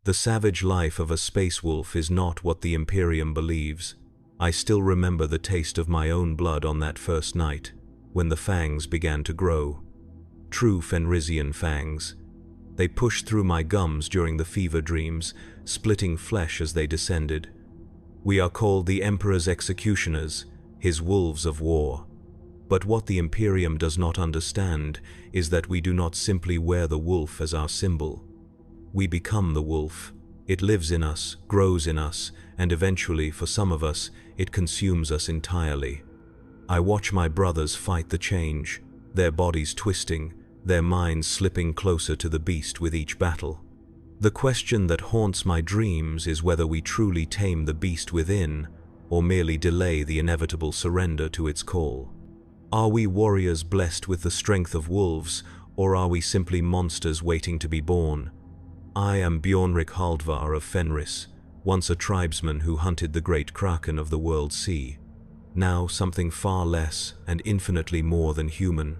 The savage life of a space wolf is not what the Imperium believes. I still remember the taste of my own blood on that first night, when the fangs began to grow. True Fenrisian fangs. They pushed through my gums during the fever dreams, splitting flesh as they descended. We are called the Emperor's executioners, his wolves of war. But what the Imperium does not understand is that we do not simply wear the wolf as our symbol. We become the wolf. It lives in us, grows in us, and eventually, for some of us, it consumes us entirely. I watch my brothers fight the change, their bodies twisting, their minds slipping closer to the beast with each battle. The question that haunts my dreams is whether we truly tame the beast within, or merely delay the inevitable surrender to its call. Are we warriors blessed with the strength of wolves, or are we simply monsters waiting to be born? I am Bjornrik Haldvar of Fenris, once a tribesman who hunted the great kraken of the world sea. Now something far less and infinitely more than human.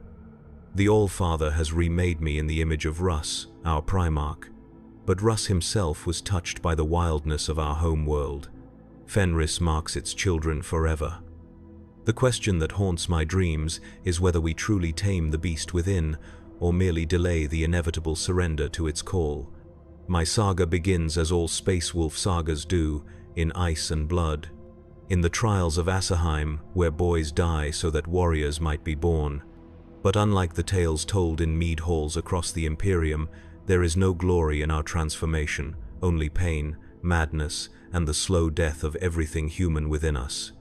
The Allfather has remade me in the image of Russ, our Primarch. But Russ himself was touched by the wildness of our home world. Fenris marks its children forever. The question that haunts my dreams is whether we truly tame the beast within, or merely delay the inevitable surrender to its call. My saga begins as all Space Wolf sagas do, in ice and blood. In the trials of Asserheim, where boys die so that warriors might be born. But unlike the tales told in mead halls across the Imperium, there is no glory in our transformation, only pain, madness, and the slow death of everything human within us.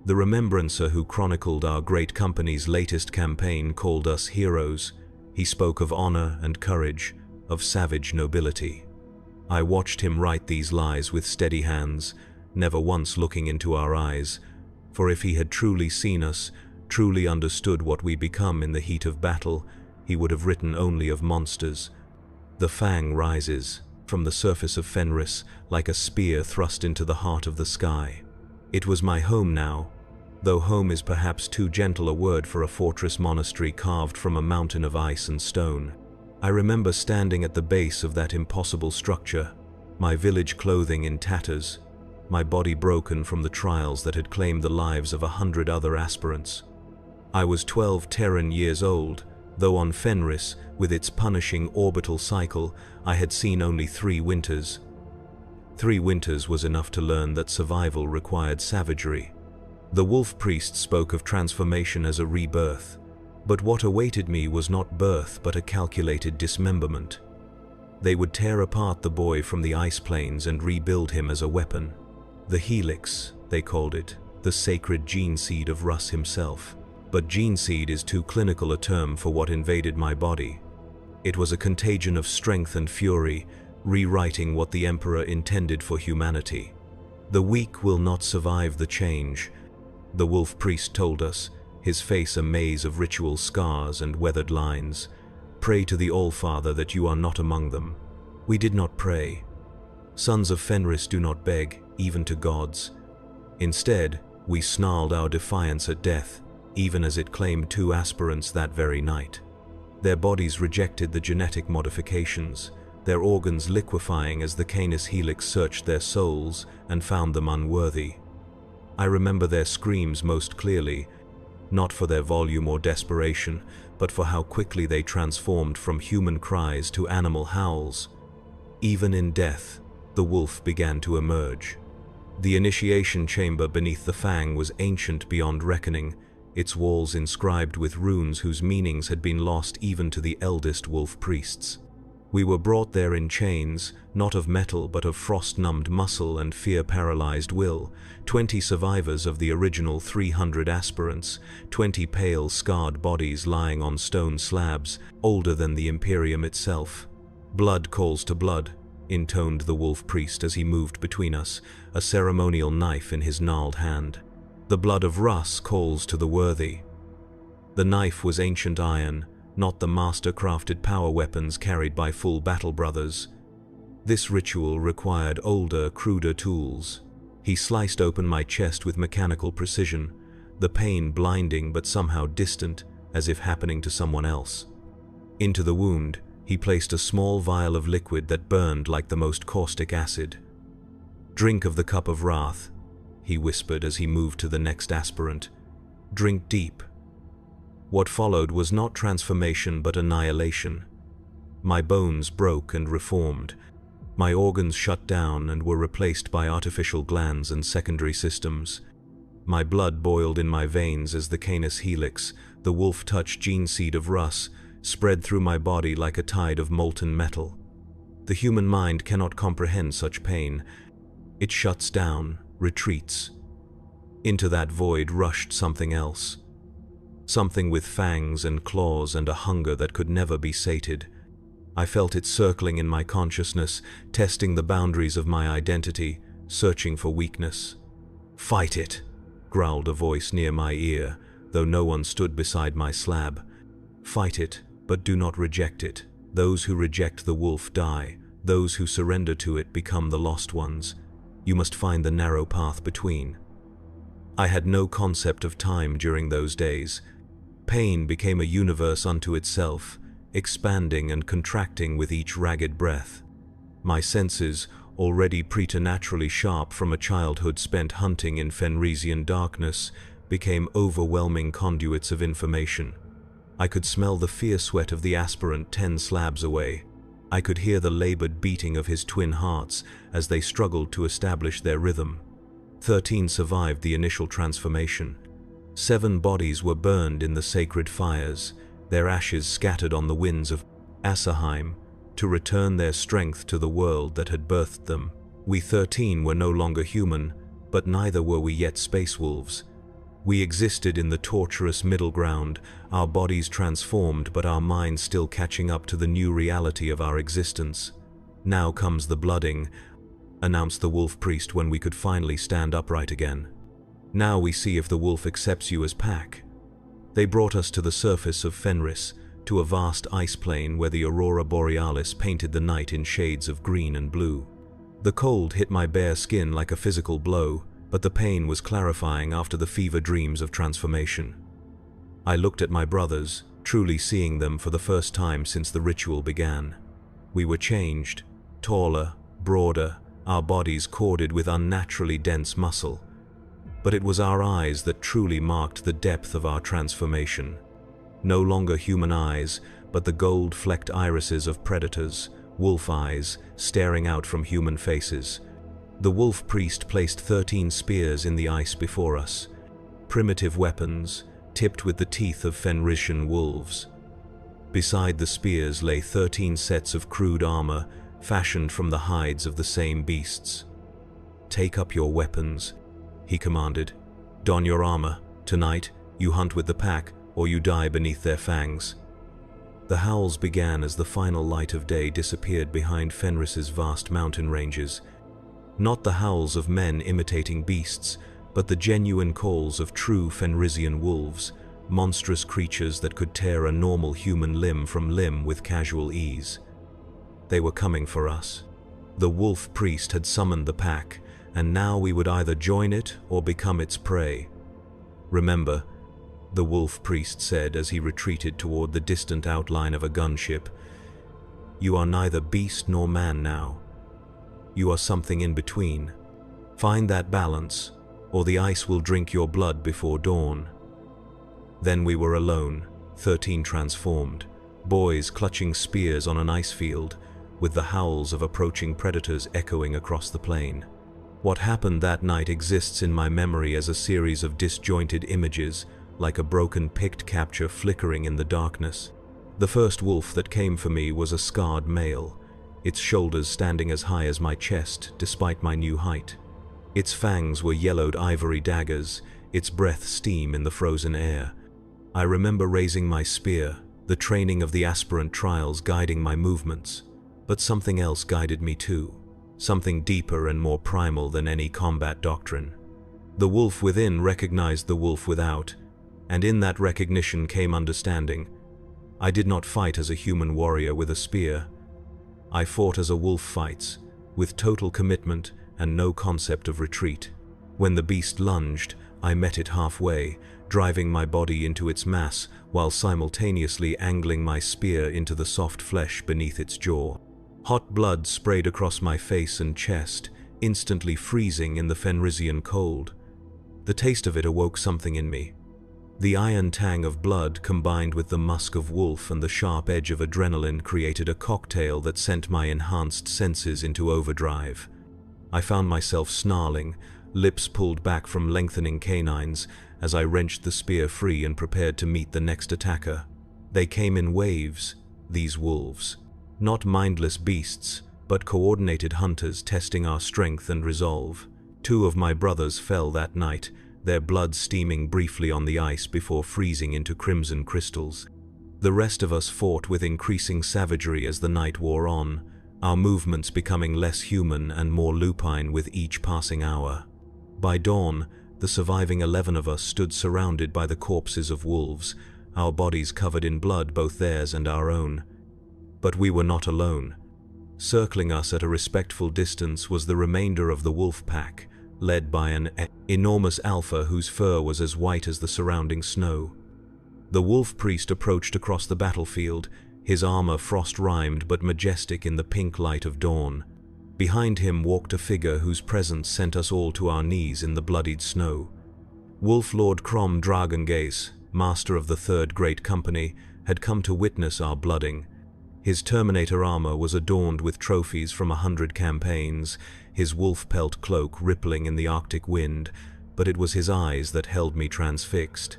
The Remembrancer who chronicled our great company's latest campaign called us heroes. He spoke of honor and courage, of savage nobility. I watched him write these lies with steady hands, never once looking into our eyes, for if he had truly seen us, truly understood what we become in the heat of battle, he would have written only of monsters. The fang rises from the surface of Fenris like a spear thrust into the heart of the sky. It was my home now, though home is perhaps too gentle a word for a fortress monastery carved from a mountain of ice and stone. I remember standing at the base of that impossible structure, my village clothing in tatters, my body broken from the trials that had claimed the lives of 100 other aspirants. I was 12 Terran years old, though on Fenris, with its punishing orbital cycle, I had seen only 3 winters. 3 winters was enough to learn that survival required savagery. The wolf priest spoke of transformation as a rebirth, but what awaited me was not birth but a calculated dismemberment. They would tear apart the boy from the ice plains and rebuild him as a weapon. The helix, they called it, the sacred gene seed of Russ himself. But gene seed is too clinical a term for what invaded my body. It was a contagion of strength and fury, rewriting what the Emperor intended for humanity. The weak will not survive the change, the wolf priest told us, his face a maze of ritual scars and weathered lines. Pray to the Allfather that you are not among them. We did not pray. Sons of Fenris do not beg, even to gods. Instead, we snarled our defiance at death, even as it claimed 2 aspirants that very night. Their bodies rejected the genetic modifications, their organs liquefying as the Canis Helix searched their souls and found them unworthy. I remember their screams most clearly, not for their volume or desperation, but for how quickly they transformed from human cries to animal howls. Even in death, the wolf began to emerge. The initiation chamber beneath the fang was ancient beyond reckoning, its walls inscribed with runes whose meanings had been lost even to the eldest wolf priests. We were brought there in chains, not of metal but of frost-numbed muscle and fear-paralyzed will, 20 survivors of the original 300 aspirants, 20 pale, scarred bodies lying on stone slabs, older than the Imperium itself. Blood calls to blood, intoned the wolf priest as he moved between us, a ceremonial knife in his gnarled hand. The blood of Russ calls to the worthy. The knife was ancient iron, not the master-crafted power weapons carried by full battle brothers. This ritual required older, cruder tools. He sliced open my chest with mechanical precision, the pain blinding but somehow distant, as if happening to someone else. Into the wound, He placed a small vial of liquid that burned like the most caustic acid. "Drink of the cup of wrath," he whispered as he moved to the next aspirant. "Drink deep." What followed was not transformation but annihilation. My bones broke and reformed. My organs shut down and were replaced by artificial glands and secondary systems. My blood boiled in my veins as the Canis helix, the wolf-touch gene seed of Rus, spread through my body like a tide of molten metal. The human mind cannot comprehend such pain. It shuts down, retreats. Into that void rushed something else. Something with fangs and claws and a hunger that could never be sated. I felt it circling in my consciousness, testing the boundaries of my identity, searching for weakness. "Fight it," growled a voice near my ear, though no one stood beside my slab. "Fight it, but do not reject it. Those who reject the wolf die. Those who surrender to it become the lost ones. You must find the narrow path between." I had no concept of time during those days. Pain became a universe unto itself, expanding and contracting with each ragged breath. My senses, already preternaturally sharp from a childhood spent hunting in Fenrisian darkness, became overwhelming conduits of information. I could smell the fear sweat of the aspirant 10 slabs away. I could hear the labored beating of his twin hearts as they struggled to establish their rhythm. 13 survived the initial transformation. 7 bodies were burned in the sacred fires, their ashes scattered on the winds of Asarheim, to return their strength to the world that had birthed them. We 13 were no longer human, but neither were we yet space wolves. We existed in the torturous middle ground, our bodies transformed but our minds still catching up to the new reality of our existence. "Now comes the blooding," announced the wolf priest when we could finally stand upright again. "Now we see if the wolf accepts you as pack." They brought us to the surface of Fenris, to a vast ice plain where the aurora borealis painted the night in shades of green and blue. The cold hit my bare skin like a physical blow, but the pain was clarifying after the fever dreams of transformation. I looked at my brothers, truly seeing them for the first time since the ritual began. We were changed, taller, broader, our bodies corded with unnaturally dense muscle. But it was our eyes that truly marked the depth of our transformation. No longer human eyes, but the gold-flecked irises of predators, wolf eyes, staring out from human faces. The wolf priest placed 13 spears in the ice before us, primitive weapons, tipped with the teeth of Fenrisian wolves. Beside the spears lay 13 sets of crude armor, fashioned from the hides of the same beasts. "Take up your weapons," he commanded. "Don your armor. Tonight, you hunt with the pack, or you die beneath their fangs." The howls began as the final light of day disappeared behind Fenris's vast mountain ranges. Not the howls of men imitating beasts, but the genuine calls of true Fenrisian wolves, monstrous creatures that could tear a normal human limb from limb with casual ease. They were coming for us. The wolf priest had summoned the pack, and now we would either join it or become its prey. "Remember," the wolf priest said as he retreated toward the distant outline of a gunship, "you are neither beast nor man now. You are something in between. Find that balance, or the ice will drink your blood before dawn." Then we were alone, 13 transformed, boys clutching spears on an ice field, with the howls of approaching predators echoing across the plain. What happened that night exists in my memory as a series of disjointed images, like a broken picked capture flickering in the darkness. The first wolf that came for me was a scarred male, its shoulders standing as high as my chest despite my new height. Its fangs were yellowed ivory daggers, its breath steam in the frozen air. I remember raising my spear, the training of the aspirant trials guiding my movements. But something else guided me too, something deeper and more primal than any combat doctrine. The wolf within recognized the wolf without, and in that recognition came understanding. I did not fight as a human warrior with a spear. I fought as a wolf fights, with total commitment and no concept of retreat. When the beast lunged, I met it halfway, driving my body into its mass while simultaneously angling my spear into the soft flesh beneath its jaw. Hot blood sprayed across my face and chest, instantly freezing in the Fenrisian cold. The taste of it awoke something in me. The iron tang of blood combined with the musk of wolf and the sharp edge of adrenaline created a cocktail that sent my enhanced senses into overdrive. I found myself snarling, lips pulled back from lengthening canines, as I wrenched the spear free and prepared to meet the next attacker. They came in waves, these wolves. Not mindless beasts, but coordinated hunters testing our strength and resolve. 2 of my brothers fell that night, their blood steaming briefly on the ice before freezing into crimson crystals. The rest of us fought with increasing savagery as the night wore on, our movements becoming less human and more lupine with each passing hour. By dawn, the surviving 11 of us stood surrounded by the corpses of wolves, our bodies covered in blood, both theirs and our own. But we were not alone. Circling us at a respectful distance was the remainder of the wolf pack, led by an enormous alpha whose fur was as white as the surrounding snow. The wolf priest approached across the battlefield, his armor frost-rimed but majestic in the pink light of dawn. Behind him walked a figure whose presence sent us all to our knees in the bloodied snow. Wolf Lord Crom Dragongaze, master of the Third Great Company, had come to witness our blooding. His Terminator armor was adorned with trophies from 100 campaigns, his wolf pelt cloak rippling in the Arctic wind, but it was his eyes that held me transfixed.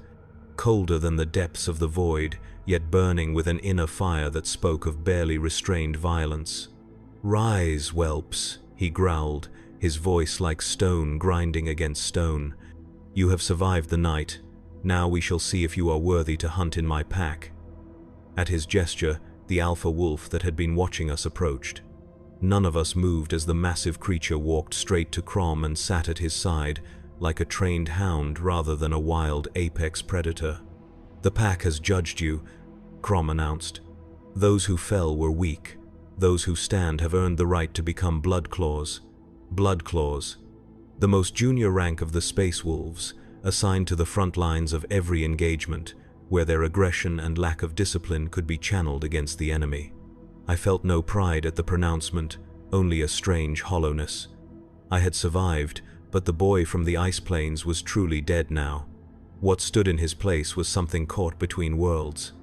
Colder than the depths of the void, yet burning with an inner fire that spoke of barely restrained violence. "Rise, whelps," he growled, his voice like stone grinding against stone. "You have survived the night. Now we shall see if you are worthy to hunt in my pack." At his gesture, the alpha wolf that had been watching us approached. None of us moved as the massive creature walked straight to Crom and sat at his side, like a trained hound rather than a wild apex predator. "The pack has judged you," Crom announced. "Those who fell were weak. Those who stand have earned the right to become Bloodclaws." Bloodclaws, the most junior rank of the Space Wolves, assigned to the front lines of every engagement, where their aggression and lack of discipline could be channeled against the enemy. I felt no pride at the pronouncement, only a strange hollowness. I had survived, but the boy from the ice plains was truly dead now. What stood in his place was something caught between worlds.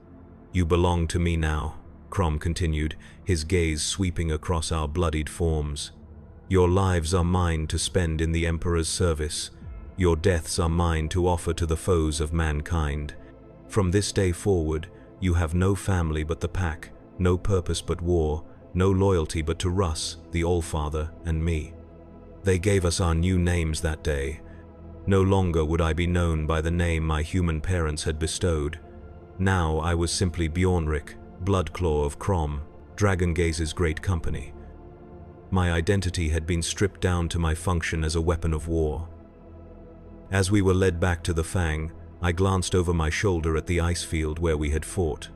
"You belong to me now," Crom continued, his gaze sweeping across our bloodied forms. "Your lives are mine to spend in the Emperor's service. Your deaths are mine to offer to the foes of mankind. From this day forward, you have no family but the pack, no purpose but war, no loyalty but to Russ, the Allfather, and me." They gave us our new names that day. No longer would I be known by the name my human parents had bestowed. Now I was simply Bjornrik, Bloodclaw of Crom, Dragongaze's great company. My identity had been stripped down to my function as a weapon of war. As we were led back to the Fang, I glanced over my shoulder at the ice field where we had fought.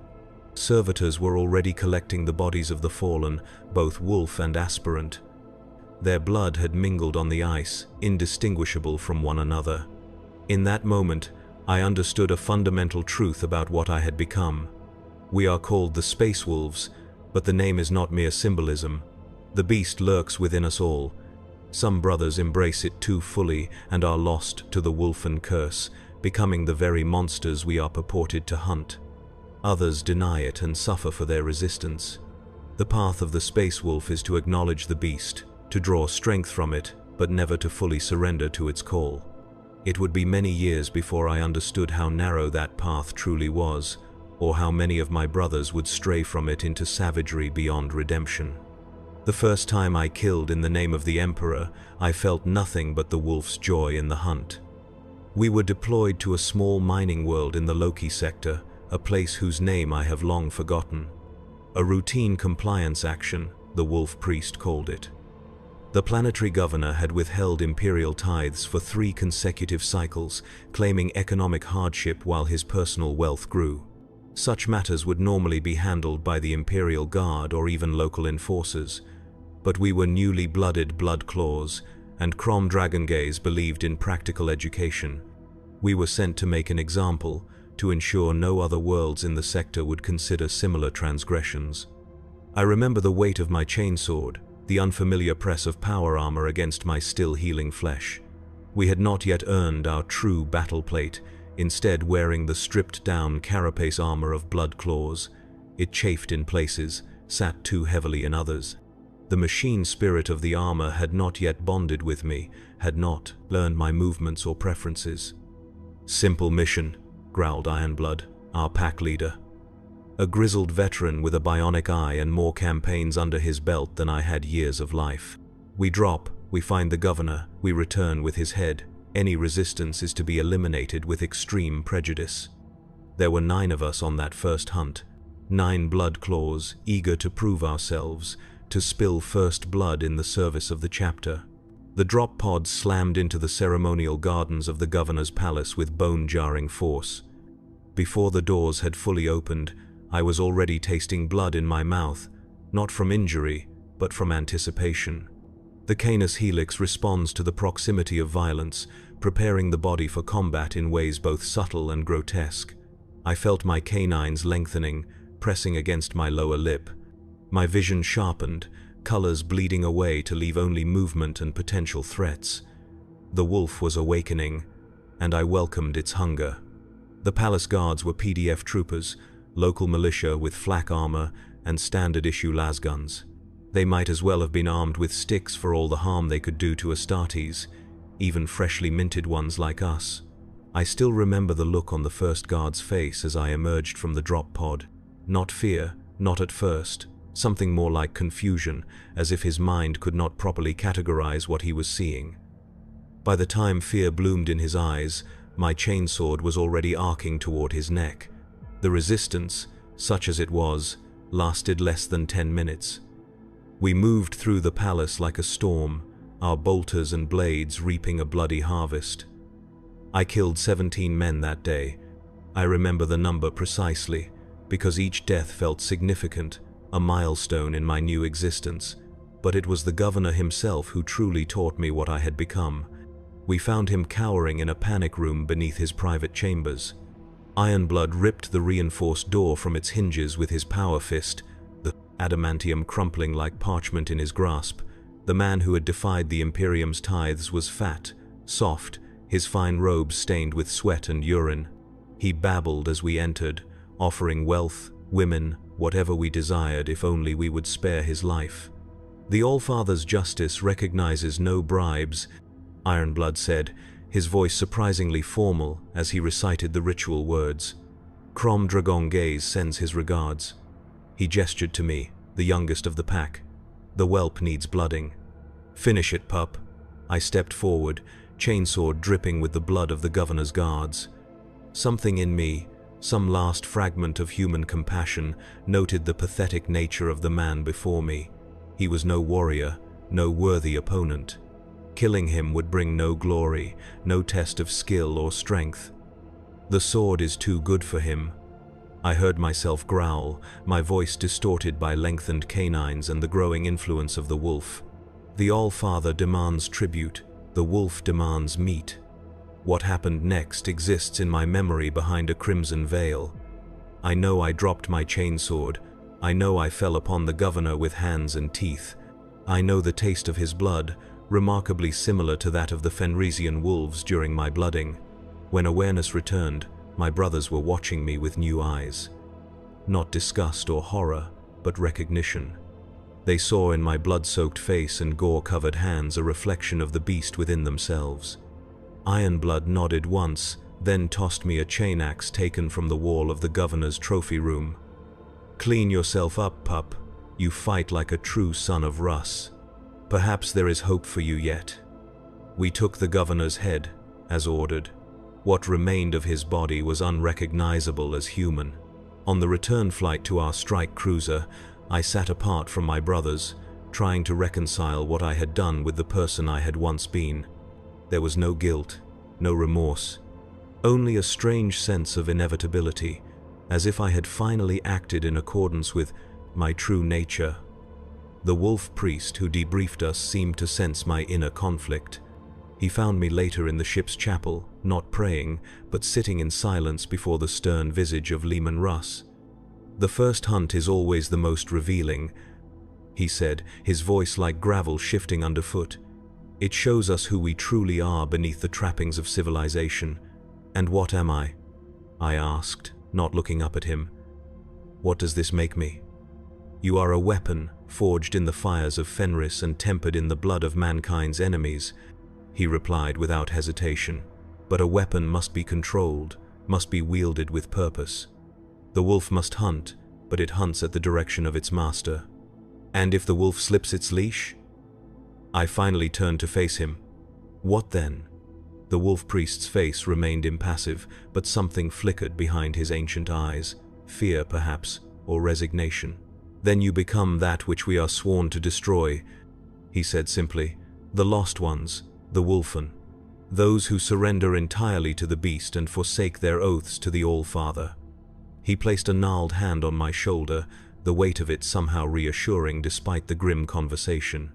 Servitors were already collecting the bodies of the fallen, both wolf and aspirant. Their blood had mingled on the ice, indistinguishable from one another. In that moment, I understood a fundamental truth about what I had become. We are called the Space Wolves, but the name is not mere symbolism. The beast lurks within us all. Some brothers embrace it too fully and are lost to the wolfen curse, becoming the very monsters we are purported to hunt. Others deny it and suffer for their resistance. The path of the Space Wolf is to acknowledge the beast, to draw strength from it, but never to fully surrender to its call. It would be many years before I understood how narrow that path truly was, or how many of my brothers would stray from it into savagery beyond redemption. The first time I killed in the name of the Emperor, I felt nothing but the wolf's joy in the hunt. We were deployed to a small mining world in the Loki sector, a place whose name I have long forgotten. A routine compliance action, the wolf priest called it. The planetary governor had withheld imperial tithes for 3 consecutive cycles, claiming economic hardship while his personal wealth grew. Such matters would normally be handled by the Imperial Guard or even local enforcers, but we were newly blooded Bloodclaws, and Crom Dragongaze believed in practical education. We were sent to make an example, to ensure no other worlds in the sector would consider similar transgressions. I remember the weight of my chainsword, the unfamiliar press of power armor against my still healing flesh. We had not yet earned our true battle plate, instead wearing the stripped-down carapace armor of blood claws. It chafed in places, sat too heavily in others. The machine spirit of the armor had not yet bonded with me, had not learned my movements or preferences. "Simple mission," growled Ironblood, our pack leader. A grizzled veteran with a bionic eye and more campaigns under his belt than I had years of life. We drop, we find the governor, we return with his head. Any resistance is to be eliminated with extreme prejudice. There were 9 of us on that first hunt, 9 blood claws, eager to prove ourselves, to spill first blood in the service of the chapter. The drop pod slammed into the ceremonial gardens of the governor's palace with bone-jarring force. Before the doors had fully opened, I was already tasting blood in my mouth, not from injury, but from anticipation. The Canis helix responds to the proximity of violence, preparing the body for combat in ways both subtle and grotesque. I felt my canines lengthening, pressing against my lower lip. My vision sharpened, colors bleeding away to leave only movement and potential threats. The wolf was awakening, and I welcomed its hunger. The palace guards were PDF troopers, local militia with flak armor and standard-issue lasguns. They might as well have been armed with sticks for all the harm they could do to Astartes, even freshly minted ones like us. I still remember the look on the first guard's face as I emerged from the drop pod. Not fear, not at first, something more like confusion, as if his mind could not properly categorize what he was seeing. By the time fear bloomed in his eyes, my chainsword was already arcing toward his neck. The resistance, such as it was, lasted less than 10 minutes. We moved through the palace like a storm, our bolters and blades reaping a bloody harvest. I killed 17 men that day. I remember the number precisely, because each death felt significant, a milestone in my new existence. But it was the governor himself who truly taught me what I had become. We found him cowering in a panic room beneath his private chambers. Ironblood ripped the reinforced door from its hinges with his power fist, the adamantium crumpling like parchment in his grasp. The man who had defied the Imperium's tithes was fat, soft, his fine robes stained with sweat and urine. He babbled as we entered, offering wealth, women, whatever we desired if only we would spare his life. "The Allfather's justice recognizes no bribes," Ironblood said, his voice surprisingly formal as he recited the ritual words. "Crom Dragon Gaze sends his regards." He gestured to me, the youngest of the pack. "The whelp needs blooding." "Finish it, pup." I stepped forward, chainsword dripping with the blood of the governor's guards. Something in me, some last fragment of human compassion, noted the pathetic nature of the man before me. He was no warrior, no worthy opponent. Killing him would bring no glory, no test of skill or strength. The sword is too good for him. I heard myself growl, my voice distorted by lengthened canines and the growing influence of the wolf. The Allfather demands tribute, the wolf demands meat. What happened next exists in my memory behind a crimson veil. I know I dropped my chainsword. I know I fell upon the governor with hands and teeth. I know the taste of his blood, remarkably similar to that of the Fenrisian wolves during my blooding. When awareness returned, my brothers were watching me with new eyes. Not disgust or horror, but recognition. They saw in my blood-soaked face and gore-covered hands a reflection of the beast within themselves. Ironblood nodded once, then tossed me a chain axe taken from the wall of the governor's trophy room. "Clean yourself up, pup. You fight like a true son of Russ. Perhaps there is hope for you yet." We took the governor's head, as ordered. What remained of his body was unrecognizable as human. On the return flight to our strike cruiser, I sat apart from my brothers, trying to reconcile what I had done with the person I had once been. There was no guilt, no remorse, only a strange sense of inevitability, as if I had finally acted in accordance with my true nature. The wolf priest who debriefed us seemed to sense my inner conflict. He found me later in the ship's chapel, not praying, but sitting in silence before the stern visage of Leman Russ. "The first hunt is always the most revealing," he said, his voice like gravel shifting underfoot. "It shows us who we truly are beneath the trappings of civilization." "And what am I?" I asked, not looking up at him. "What does this make me?" "You are a weapon, forged in the fires of Fenris and tempered in the blood of mankind's enemies," he replied without hesitation. "But a weapon must be controlled, must be wielded with purpose. The wolf must hunt, but it hunts at the direction of its master. And if the wolf slips its leash?" I finally turned to face him. "What then?" The wolf priest's face remained impassive, but something flickered behind his ancient eyes, fear perhaps, or resignation. "Then you become that which we are sworn to destroy," he said simply. "The lost ones, the wolfen. Those who surrender entirely to the beast and forsake their oaths to the All-Father." He placed a gnarled hand on my shoulder, the weight of it somehow reassuring despite the grim conversation.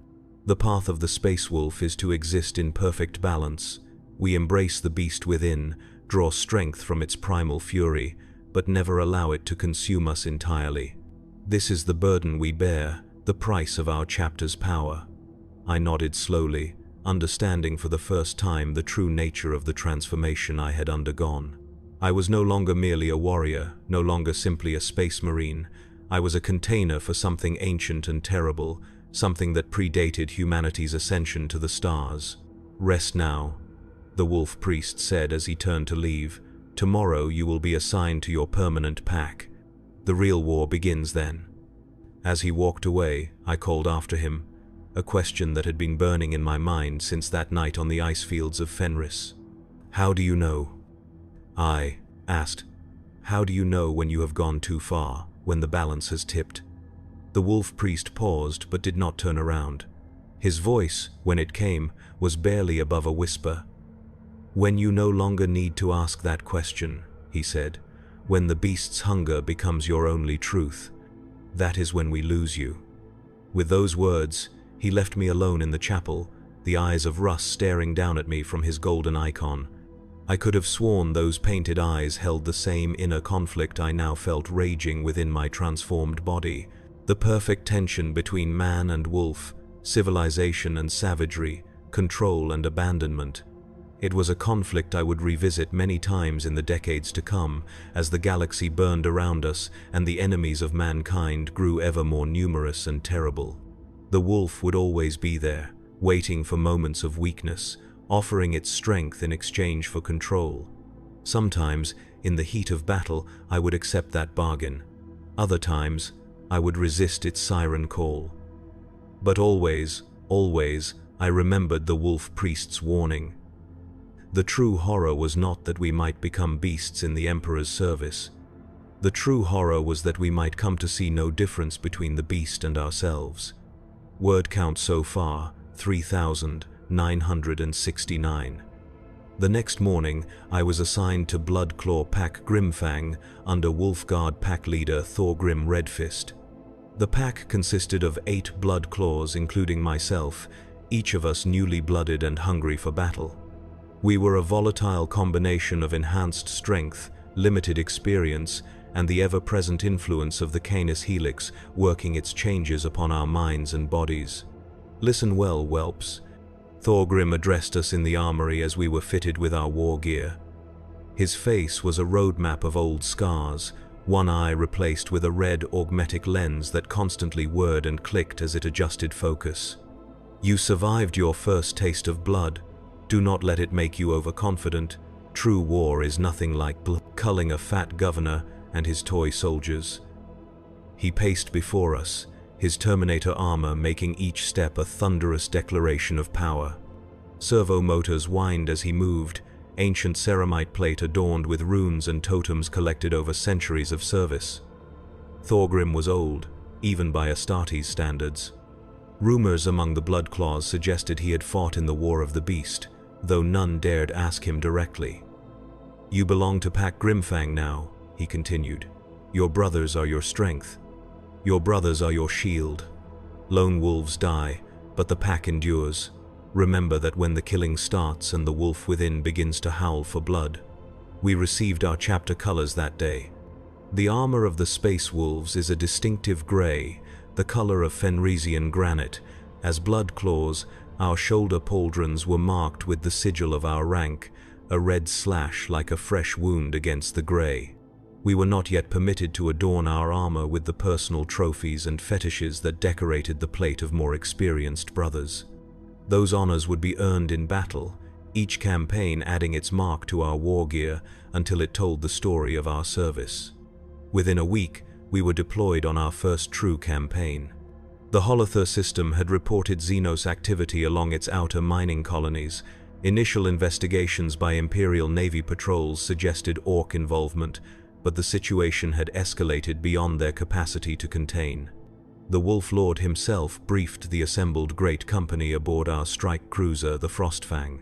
"The path of the space wolf is to exist in perfect balance. We embrace the beast within, draw strength from its primal fury, but never allow it to consume us entirely. This is the burden we bear, the price of our chapter's power." I nodded slowly, understanding for the first time the true nature of the transformation I had undergone. I was no longer merely a warrior, no longer simply a space marine. I was a container for something ancient and terrible, something that predated humanity's ascension to the stars. "Rest now," the wolf priest said as he turned to leave. "Tomorrow you will be assigned to your permanent pack. The real war begins then." As he walked away, I called after him, a question that had been burning in my mind since that night on the ice fields of Fenris. "How do you know?" I asked. "How do you know when you have gone too far, when the balance has tipped?" The wolf priest paused but did not turn around. His voice, when it came, was barely above a whisper. "When you no longer need to ask that question," he said. "When the beast's hunger becomes your only truth. That is when we lose you." With those words, he left me alone in the chapel, the eyes of Russ staring down at me from his golden icon. I could have sworn those painted eyes held the same inner conflict I now felt raging within my transformed body, the perfect tension between man and wolf, civilization and savagery, control and abandonment. It was a conflict I would revisit many times in the decades to come, as the galaxy burned around us and the enemies of mankind grew ever more numerous and terrible. The wolf would always be there, waiting for moments of weakness, offering its strength in exchange for control. Sometimes, in the heat of battle, I would accept that bargain. Other times, I would resist its siren call. But always, I remembered the wolf priest's warning. The true horror was not that we might become beasts in the Emperor's service. The true horror was that we might come to see no difference between the beast and ourselves. Word count so far, 3,969. The next morning, I was assigned to Bloodclaw Pack Grimfang under Wolfguard Pack Leader Thorgrim Redfist. The pack consisted of 8 Bloodclaws, including myself, each of us newly blooded and hungry for battle. We were a volatile combination of enhanced strength, limited experience, and the ever-present influence of the Canis Helix working its changes upon our minds and bodies. "Listen well, whelps," Thorgrim addressed us in the armory as we were fitted with our war gear. His face was a roadmap of old scars, one eye replaced with a red augmetic lens that constantly whirred and clicked as it adjusted focus. "You survived your first taste of blood. Do not let it make you overconfident. True war is nothing like culling a fat governor and his toy soldiers." He paced before us, his Terminator armor making each step a thunderous declaration of power. Servo motors whined as he moved, ancient ceramite plate adorned with runes and totems collected over centuries of service. Thorgrim was old, even by Astartes standards. Rumors among the Bloodclaws suggested he had fought in the War of the Beast, though none dared ask him directly. "You belong to Pack Grimfang now," he continued. "Your brothers are your strength. Your brothers are your shield. Lone wolves die, but the pack endures. Remember that when the killing starts and the wolf within begins to howl for blood. We received our chapter colors that day. The armor of the Space Wolves is a distinctive gray, the color of Fenrisian granite. As blood claws, our shoulder pauldrons were marked with the sigil of our rank, a red slash like a fresh wound against the gray. We were not yet permitted to adorn our armor with the personal trophies and fetishes that decorated the plate of more experienced brothers. Those honors would be earned in battle, each campaign adding its mark to our war gear until it told the story of our service. Within a week, we were deployed on our first true campaign. The Holothur system had reported Xenos activity along its outer mining colonies. Initial investigations by Imperial Navy patrols suggested Orc involvement, but the situation had escalated beyond their capacity to contain. The Wolf Lord himself briefed the assembled great company aboard our strike cruiser, the Frostfang.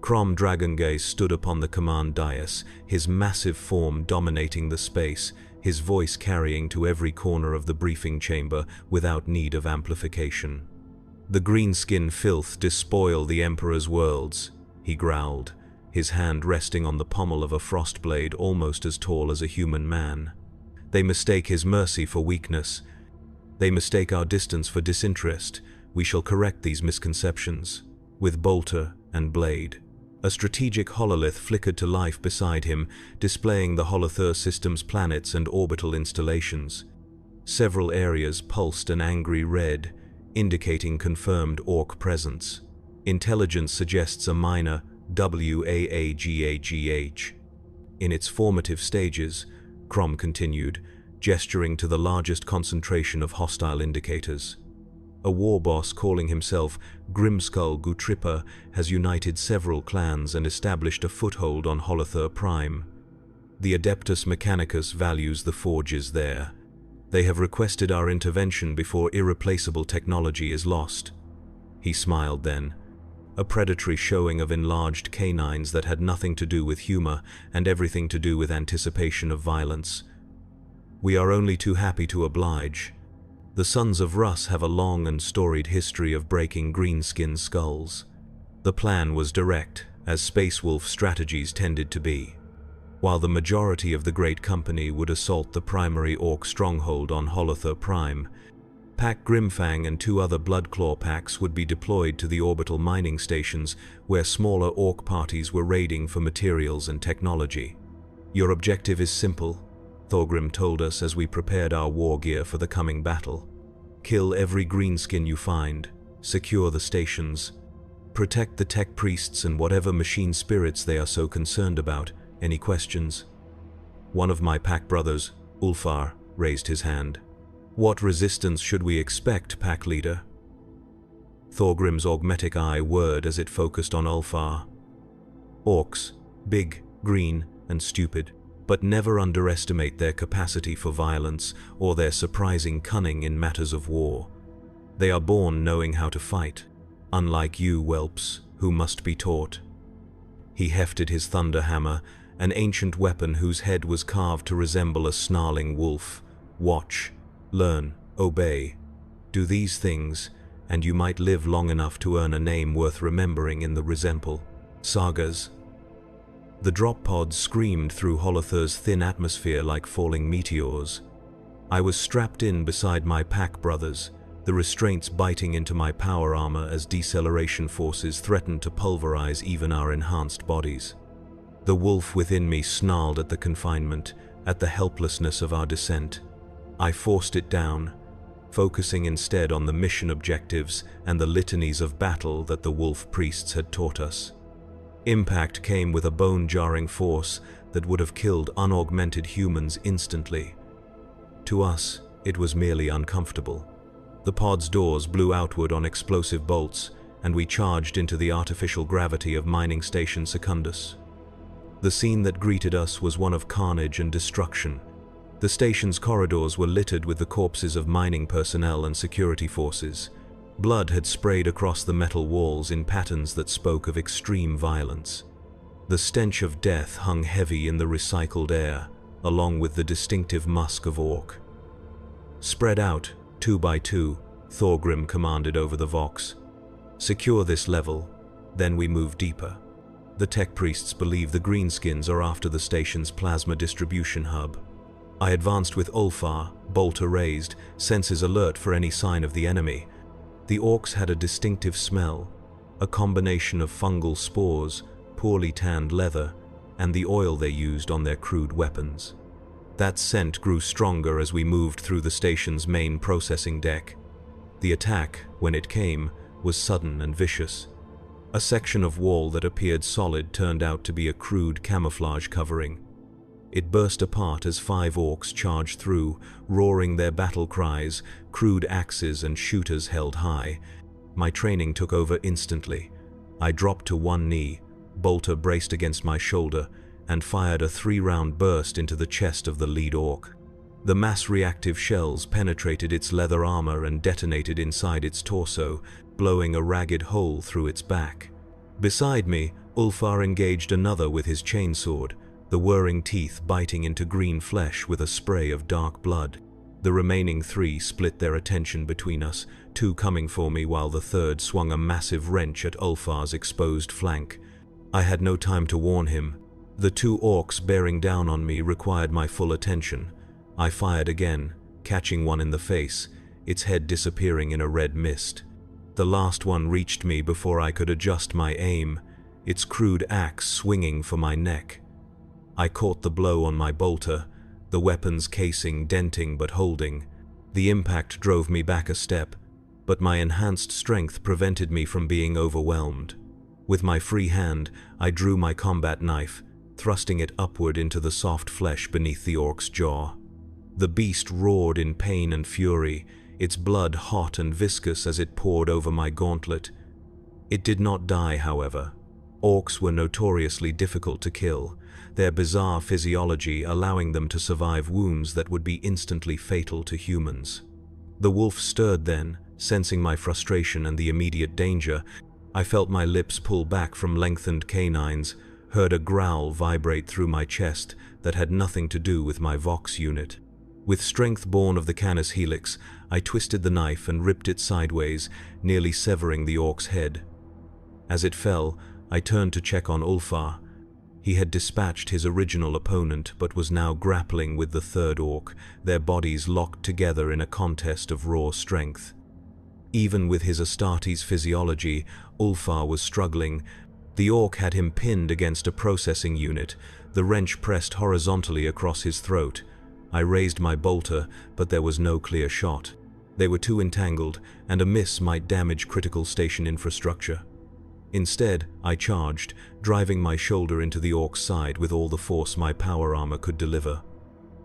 Crom Dragongaze stood upon the command dais, his massive form dominating the space, his voice carrying to every corner of the briefing chamber without need of amplification. "The greenskin filth despoil the Emperor's worlds," he growled, his hand resting on the pommel of a frostblade almost as tall as a human man. "They mistake his mercy for weakness. They mistake our distance for disinterest. We shall correct these misconceptions." With bolter and blade, a strategic hololith flickered to life beside him, displaying the Holothur system's planets and orbital installations. Several areas pulsed an angry red, indicating confirmed Orc presence. Intelligence suggests a minor WAAGAGH. In its formative stages, Crom continued, gesturing to the largest concentration of hostile indicators. A war boss calling himself Grimskull Gutrippa has united several clans and established a foothold on Holothur Prime. The Adeptus Mechanicus values the forges there. They have requested our intervention before irreplaceable technology is lost. He smiled then, a predatory showing of enlarged canines that had nothing to do with humor and everything to do with anticipation of violence. "We are only too happy to oblige. The Sons of Russ have a long and storied history of breaking greenskin skulls." The plan was direct, as Space Wolf strategies tended to be. While the majority of the Great Company would assault the primary Orc stronghold on Holothur Prime, Pack Grimfang and 2 other Bloodclaw packs would be deployed to the orbital mining stations where smaller Orc parties were raiding for materials and technology. "Your objective is simple," Thorgrim told us as we prepared our war gear for the coming battle. "Kill every greenskin you find, secure the stations, protect the tech priests and whatever machine spirits they are so concerned about. Any questions?" One of my pack brothers, Ulfar, raised his hand. "What resistance should we expect, pack leader?" Thorgrim's augmetic eye whirred as it focused on Ulfar. "Orcs, big, green, and stupid. But never underestimate their capacity for violence or their surprising cunning in matters of war. They are born knowing how to fight, unlike you whelps, who must be taught." He hefted his thunder hammer, an ancient weapon whose head was carved to resemble a snarling wolf. "Watch, learn, obey. Do these things, and you might live long enough to earn a name worth remembering in the Resemble sagas." The drop pods screamed through Holothur's thin atmosphere like falling meteors. I was strapped in beside my pack brothers, the restraints biting into my power armor as deceleration forces threatened to pulverize even our enhanced bodies. The wolf within me snarled at the confinement, at the helplessness of our descent. I forced it down, focusing instead on the mission objectives and the litanies of battle that the wolf priests had taught us. Impact came with a bone-jarring force that would have killed unaugmented humans instantly. To us, it was merely uncomfortable. The pod's doors blew outward on explosive bolts, and we charged into the artificial gravity of mining station Secundus. The scene that greeted us was one of carnage and destruction. The station's corridors were littered with the corpses of mining personnel and security forces. Blood had sprayed across the metal walls in patterns that spoke of extreme violence. The stench of death hung heavy in the recycled air, along with the distinctive musk of Orc. "Spread out, 2 by 2, Thorgrim commanded over the Vox. Secure this level, then we move deeper. The tech priests believe the greenskins are after the station's plasma distribution hub. I advanced with Ulfar, bolter raised, senses alert for any sign of the enemy. The orcs had a distinctive smell, a combination of fungal spores, poorly tanned leather, and the oil they used on their crude weapons. That scent grew stronger as we moved through the station's main processing deck. The attack, when it came, was sudden and vicious. A section of wall that appeared solid turned out to be a crude camouflage covering. It burst apart as 5 orcs charged through, roaring their battle cries, crude axes and shooters held high. My training took over instantly. I dropped to one knee, bolter braced against my shoulder, and fired a 3-round burst into the chest of the lead orc. The mass-reactive shells penetrated its leather armor and detonated inside its torso, blowing a ragged hole through its back. Beside me, Ulfar engaged another with his chainsword, the whirring teeth biting into green flesh with a spray of dark blood. The remaining 3 split their attention between us, 2 coming for me while the third swung a massive wrench at Ulfar's exposed flank. I had no time to warn him. The 2 orcs bearing down on me required my full attention. I fired again, catching one in the face, its head disappearing in a red mist. The last one reached me before I could adjust my aim, its crude axe swinging for my neck. I caught the blow on my bolter, the weapon's casing denting but holding. The impact drove me back a step, but my enhanced strength prevented me from being overwhelmed. With my free hand, I drew my combat knife, thrusting it upward into the soft flesh beneath the orc's jaw. The beast roared in pain and fury, its blood hot and viscous as it poured over my gauntlet. It did not die, however. Orcs were notoriously difficult to kill, their bizarre physiology allowing them to survive wounds that would be instantly fatal to humans. The wolf stirred then, sensing my frustration and the immediate danger. I felt my lips pull back from lengthened canines, heard a growl vibrate through my chest that had nothing to do with my Vox unit. With strength born of the Canis Helix, I twisted the knife and ripped it sideways, nearly severing the orc's head. As it fell, I turned to check on Ulfar. He had dispatched his original opponent, but was now grappling with the third orc, their bodies locked together in a contest of raw strength. Even with his Astartes physiology, Ulfar was struggling. The orc had him pinned against a processing unit, the wrench pressed horizontally across his throat. I raised my bolter, but there was no clear shot. They were too entangled, and a miss might damage critical station infrastructure. Instead, I charged, driving my shoulder into the orc's side with all the force my power armor could deliver.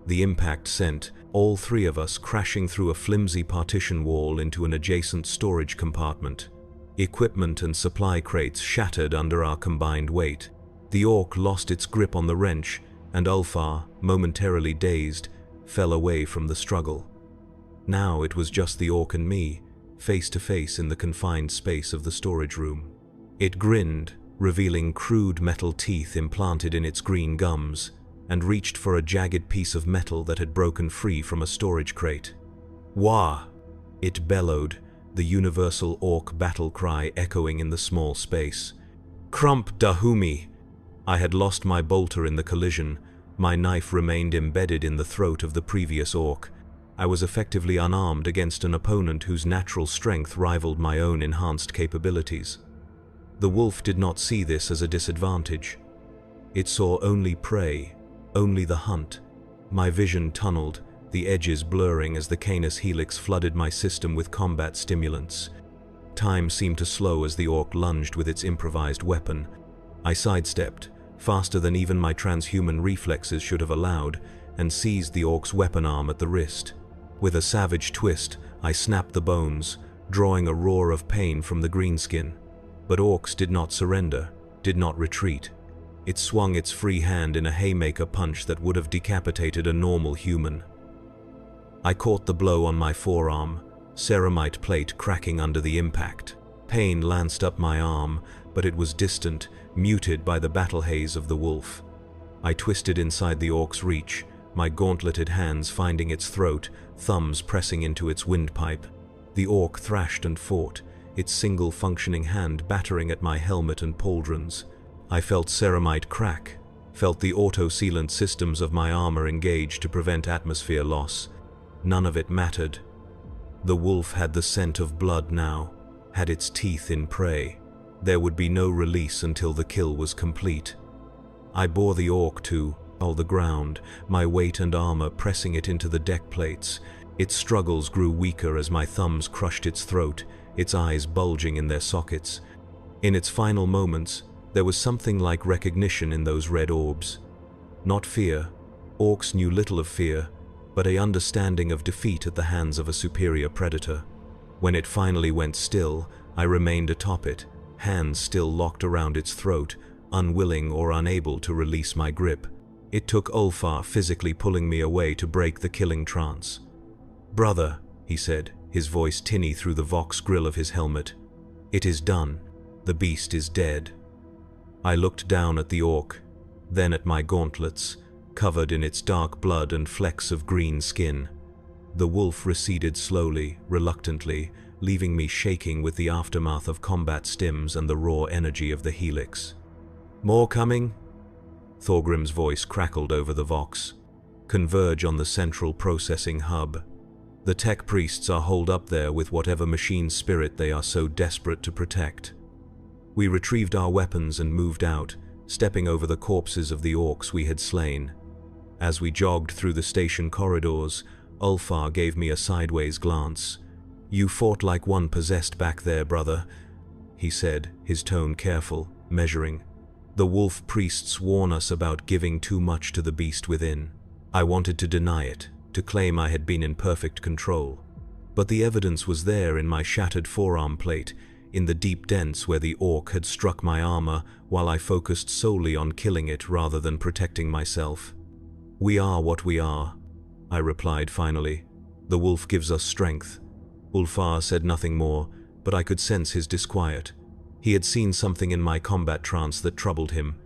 The impact sent all 3 of us crashing through a flimsy partition wall into an adjacent storage compartment. Equipment and supply crates shattered under our combined weight. The orc lost its grip on the wrench, and Ulfar, momentarily dazed, fell away from the struggle. Now it was just the orc and me, face to face in the confined space of the storage room. It grinned, revealing crude metal teeth implanted in its green gums, and reached for a jagged piece of metal that had broken free from a storage crate. Wah! It bellowed, the universal orc battle cry echoing in the small space. Crump Dahumi! I had lost my bolter in the collision. My knife remained embedded in the throat of the previous orc. I was effectively unarmed against an opponent whose natural strength rivaled my own enhanced capabilities. The wolf did not see this as a disadvantage. It saw only prey, only the hunt. My vision tunneled, the edges blurring as the Canis Helix flooded my system with combat stimulants. Time seemed to slow as the orc lunged with its improvised weapon. I sidestepped, faster than even my transhuman reflexes should have allowed, and seized the orc's weapon arm at the wrist. With a savage twist, I snapped the bones, drawing a roar of pain from the greenskin. But orcs did not surrender, did not retreat. It swung its free hand in a haymaker punch that would have decapitated a normal human. I caught the blow on my forearm, ceramite plate cracking under the impact. Pain lanced up my arm, but it was distant, muted by the battle haze of the wolf. I twisted inside the orc's reach, my gauntleted hands finding its throat, thumbs pressing into its windpipe. The orc thrashed and fought, its single functioning hand battering at my helmet and pauldrons. I felt ceramite crack, felt the auto-sealant systems of my armor engage to prevent atmosphere loss. None of it mattered. The wolf had the scent of blood now, had its teeth in prey. There would be no release until the kill was complete. I bore the orc to the ground, my weight and armor pressing it into the deck plates. Its struggles grew weaker as my thumbs crushed its throat, its eyes bulging in their sockets. In its final moments, there was something like recognition in those red orbs. Not fear. Orcs knew little of fear, but an understanding of defeat at the hands of a superior predator. When it finally went still, I remained atop it, hands still locked around its throat, unwilling or unable to release my grip. It took Ulfar physically pulling me away to break the killing trance. "Brother," he said, his voice tinny through the vox grill of his helmet. "It is done. The beast is dead." I looked down at the orc, then at my gauntlets, covered in its dark blood and flecks of green skin. The wolf receded slowly, reluctantly, leaving me shaking with the aftermath of combat stims and the raw energy of the helix. "More coming?" Thorgrim's voice crackled over the vox. "Converge on the central processing hub. The tech priests are holed up there with whatever machine spirit they are so desperate to protect." We retrieved our weapons and moved out, stepping over the corpses of the orcs we had slain. As we jogged through the station corridors, Ulfar gave me a sideways glance. "You fought like one possessed back there, brother," he said, his tone careful, measuring. "The wolf priests warn us about giving too much to the beast within. I wanted to deny it, to claim I had been in perfect control. But the evidence was there in my shattered forearm plate, in the deep dents where the orc had struck my armor while I focused solely on killing it rather than protecting myself. We are what we are," I replied finally. "The wolf gives us strength." Ulfar said nothing more, but I could sense his disquiet. He had seen something in my combat trance that troubled him,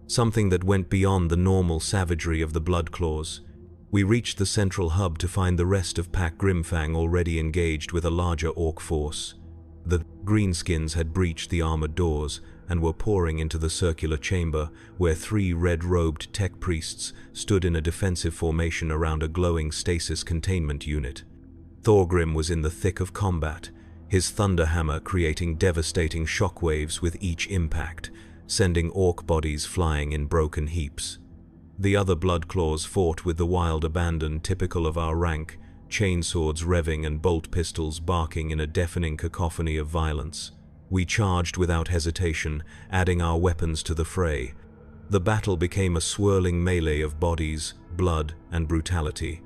something that went beyond the normal savagery of the Bloodclaws. We reached the central hub to find the rest of Pack Grimfang already engaged with a larger orc force. The greenskins had breached the armored doors and were pouring into the circular chamber where 3 red-robed tech priests stood in a defensive formation around a glowing stasis containment unit. Thorgrim was in the thick of combat, his thunderhammer creating devastating shockwaves with each impact, sending orc bodies flying in broken heaps. The other Bloodclaws fought with the wild abandon typical of our rank, chainswords revving and bolt pistols barking in a deafening cacophony of violence. We charged without hesitation, adding our weapons to the fray. The battle became a swirling melee of bodies, blood, and brutality.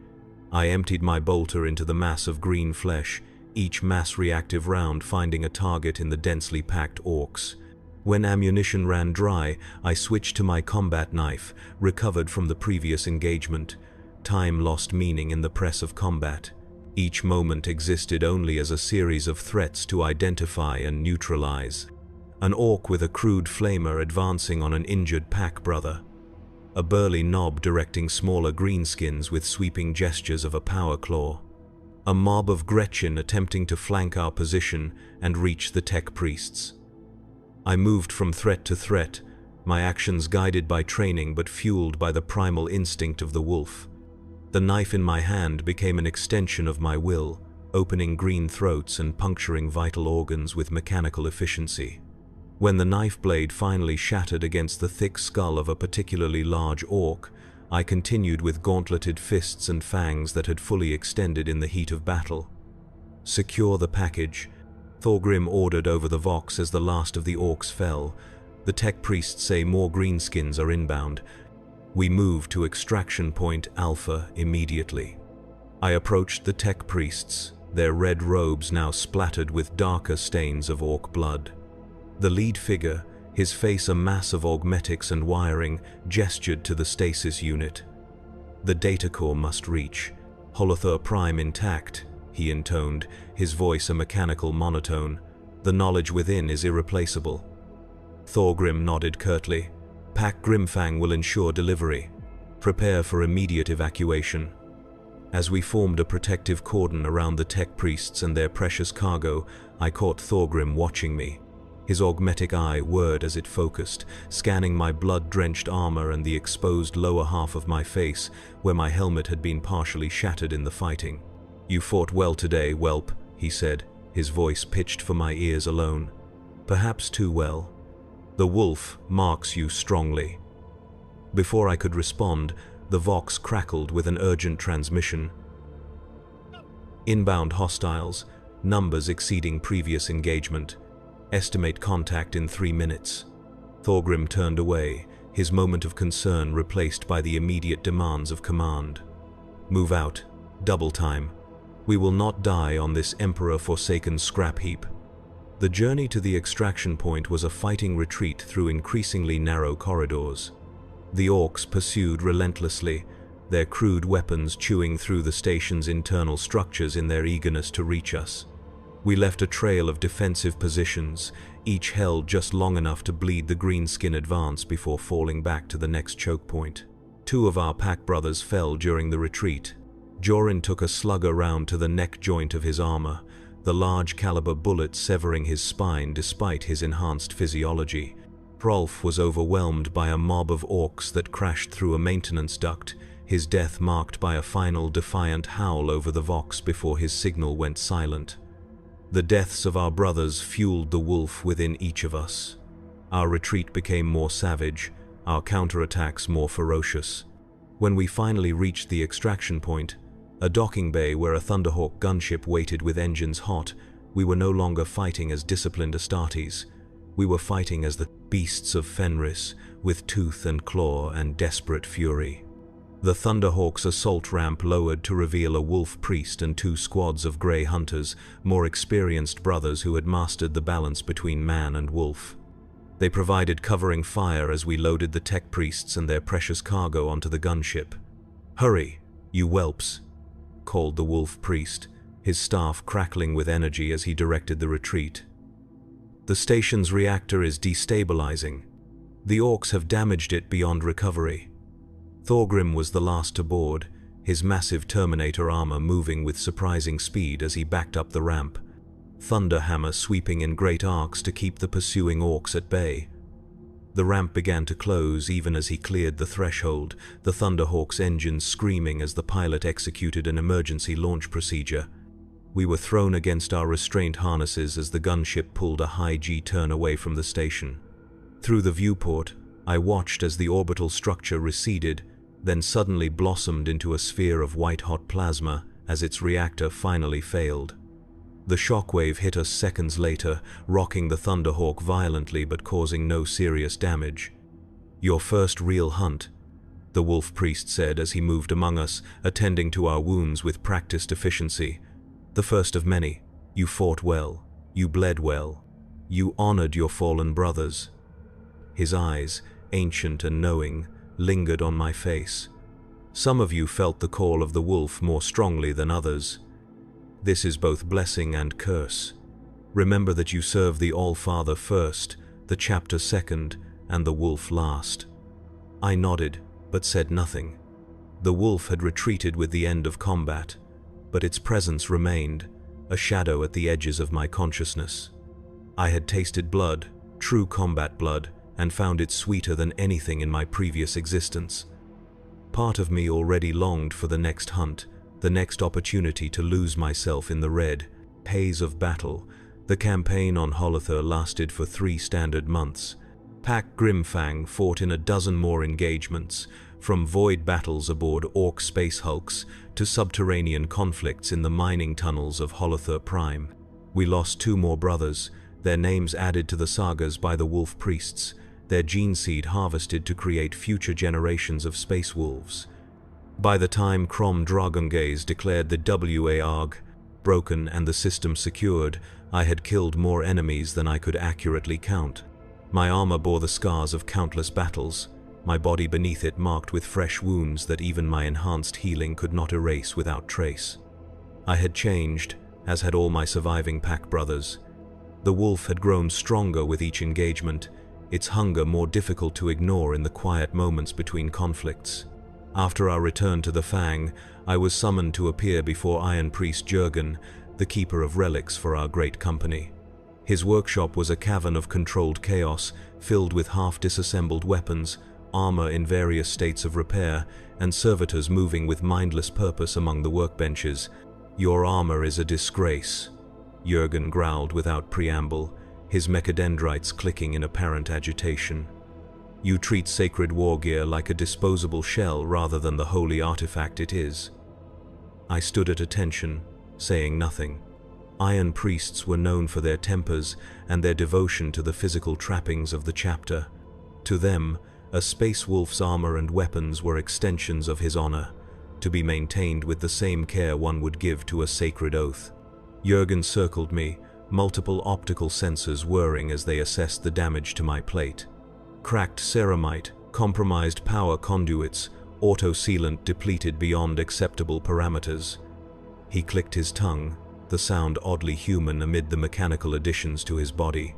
I emptied my bolter into the mass of green flesh, each mass-reactive round finding a target in the densely packed orcs. When ammunition ran dry, I switched to my combat knife, recovered from the previous engagement. Time lost meaning in the press of combat. Each moment existed only as a series of threats to identify and neutralize. An orc with a crude flamer advancing on an injured pack brother. A burly knob directing smaller greenskins with sweeping gestures of a power claw. A mob of Gretchen attempting to flank our position and reach the tech priests. I moved from threat to threat, my actions guided by training but fueled by the primal instinct of the wolf. The knife in my hand became an extension of my will, opening green throats and puncturing vital organs with mechanical efficiency. When the knife blade finally shattered against the thick skull of a particularly large orc, I continued with gauntleted fists and fangs that had fully extended in the heat of battle. "Secure the package," Thorgrim ordered over the vox as the last of the orcs fell. "The tech priests say more greenskins are inbound." We moved to extraction point Alpha immediately. I approached the tech priests, their red robes now splattered with darker stains of orc blood. The lead figure, his face a mass of augmetics and wiring, gestured to the stasis unit. "The data core must reach. Holothur Prime intact," he intoned, his voice a mechanical monotone. "The knowledge within is irreplaceable." Thorgrim nodded curtly. "Pack Grimfang will ensure delivery. Prepare for immediate evacuation." As we formed a protective cordon around the tech priests and their precious cargo, I caught Thorgrim watching me. His augmetic eye whirred as it focused, scanning my blood-drenched armor and the exposed lower half of my face, where my helmet had been partially shattered in the fighting. "You fought well today, whelp," he said, his voice pitched for my ears alone. "Perhaps too well. The wolf marks you strongly." Before I could respond, the Vox crackled with an urgent transmission. "Inbound hostiles, numbers exceeding previous engagement. Estimate contact in 3 minutes." Thorgrim turned away, his moment of concern replaced by the immediate demands of command. "Move out. Double time. We will not die on this Emperor-forsaken scrap heap." The journey to the extraction point was a fighting retreat through increasingly narrow corridors. The orcs pursued relentlessly, their crude weapons chewing through the station's internal structures in their eagerness to reach us. We left a trail of defensive positions, each held just long enough to bleed the greenskin advance before falling back to the next choke point. 2 of our pack brothers fell during the retreat. Jorin took a slugger round to the neck joint of his armor, the large caliber bullet severing his spine despite his enhanced physiology. Hrolf was overwhelmed by a mob of orcs that crashed through a maintenance duct, his death marked by a final defiant howl over the Vox before his signal went silent. The deaths of our brothers fueled the wolf within each of us. Our retreat became more savage, our counterattacks more ferocious. When we finally reached the extraction point, a docking bay where a Thunderhawk gunship waited with engines hot, we were no longer fighting as disciplined Astartes. We were fighting as the beasts of Fenris, with tooth and claw and desperate fury. The Thunderhawk's assault ramp lowered to reveal a wolf priest and 2 squads of grey hunters, more experienced brothers who had mastered the balance between man and wolf. They provided covering fire as we loaded the tech priests and their precious cargo onto the gunship. "Hurry, you whelps," called the wolf priest, his staff crackling with energy as he directed the retreat. "The station's reactor is destabilizing. The orcs have damaged it beyond recovery." Thorgrim was the last to board, his massive Terminator armor moving with surprising speed as he backed up the ramp, Thunderhammer sweeping in great arcs to keep the pursuing orcs at bay. The ramp began to close even as he cleared the threshold, the Thunderhawk's engines screaming as the pilot executed an emergency launch procedure. We were thrown against our restraint harnesses as the gunship pulled a high G turn away from the station. Through the viewport, I watched as the orbital structure receded, then suddenly blossomed into a sphere of white-hot plasma as its reactor finally failed. The shockwave hit us seconds later, rocking the Thunderhawk violently but causing no serious damage. "Your first real hunt," the wolf priest said as he moved among us, attending to our wounds with practiced efficiency. "The first of many. You fought well. You bled well. You honored your fallen brothers." His eyes, ancient and knowing, lingered on my face. "Some of you felt the call of the wolf more strongly than others. This is both blessing and curse. Remember that you serve the All-Father first, the chapter second, and the wolf last." I nodded, but said nothing. The wolf had retreated with the end of combat, but its presence remained, a shadow at the edges of my consciousness. I had tasted blood, true combat blood, and found it sweeter than anything in my previous existence. Part of me already longed for the next hunt, the next opportunity to lose myself in the red haze of battle. The campaign on Holothur lasted for 3 standard months. Pack Grimfang fought in a dozen more engagements, from void battles aboard orc space hulks to subterranean conflicts in the mining tunnels of Holothur Prime. We lost 2 more brothers, their names added to the sagas by the wolf priests, their gene seed harvested to create future generations of space wolves. By the time Crom Dragongaze declared the WARG broken and the system secured, I had killed more enemies than I could accurately count. My armor bore the scars of countless battles, my body beneath it marked with fresh wounds that even my enhanced healing could not erase without trace. I had changed, as had all my surviving pack brothers. The wolf had grown stronger with each engagement, its hunger more difficult to ignore in the quiet moments between conflicts. After our return to the Fang, I was summoned to appear before Iron Priest Jurgen, the keeper of relics for our great company. His workshop was a cavern of controlled chaos, filled with half-disassembled weapons, armor in various states of repair, and servitors moving with mindless purpose among the workbenches. "Your armor is a disgrace," Jurgen growled without preamble, his mechadendrites clicking in apparent agitation. "You treat sacred war gear like a disposable shell rather than the holy artifact it is." I stood at attention, saying nothing. Iron priests were known for their tempers and their devotion to the physical trappings of the chapter. To them, a space wolf's armor and weapons were extensions of his honor, to be maintained with the same care one would give to a sacred oath. Jurgen circled me, multiple optical sensors whirring as they assessed the damage to my plate. Cracked ceramite, compromised power conduits, auto-sealant depleted beyond acceptable parameters. He clicked his tongue, the sound oddly human amid the mechanical additions to his body.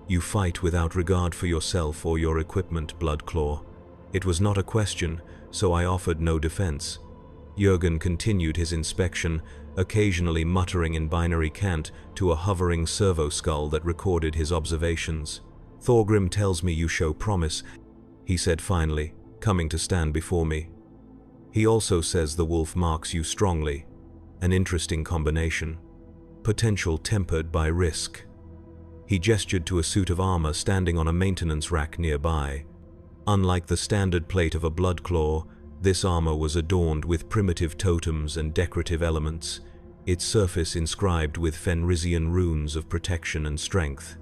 "You fight without regard for yourself or your equipment, Bloodclaw." It was not a question, so I offered no defense. Jurgen continued his inspection, occasionally muttering in binary cant to a hovering servo skull that recorded his observations. "Thorgrim tells me you show promise," he said finally, coming to stand before me. "He also says the wolf marks you strongly. An interesting combination. Potential tempered by risk." He gestured to a suit of armor standing on a maintenance rack nearby. Unlike the standard plate of a Bloodclaw, this armor was adorned with primitive totems and decorative elements, its surface inscribed with Fenrisian runes of protection and strength.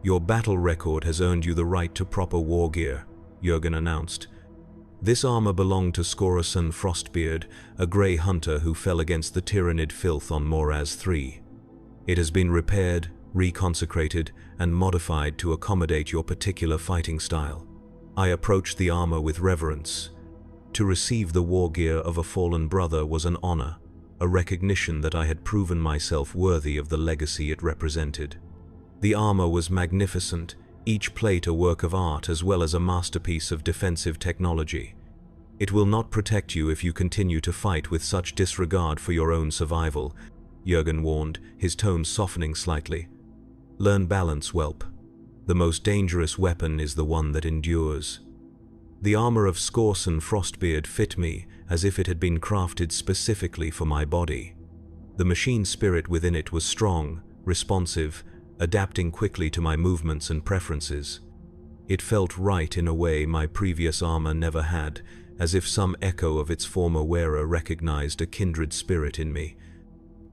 "Your battle record has earned you the right to proper war gear," Jurgen announced. This armor belonged to Skorason Frostbeard, a grey hunter who fell against the Tyrannid filth on Moraz III. "It has been repaired, reconsecrated, and modified to accommodate your particular fighting style." I approached the armor with reverence. To receive the war gear of a fallen brother was an honor, a recognition that I had proven myself worthy of the legacy it represented. The armor was magnificent, each plate a work of art as well as a masterpiece of defensive technology. "It will not protect you if you continue to fight with such disregard for your own survival," Jurgen warned, his tone softening slightly. "Learn balance, whelp. The most dangerous weapon is the one that endures." The armor of Skorason Frostbeard fit me as if it had been crafted specifically for my body. The machine spirit within it was strong, responsive, adapting quickly to my movements and preferences. It felt right in a way my previous armor never had, as if some echo of its former wearer recognized a kindred spirit in me.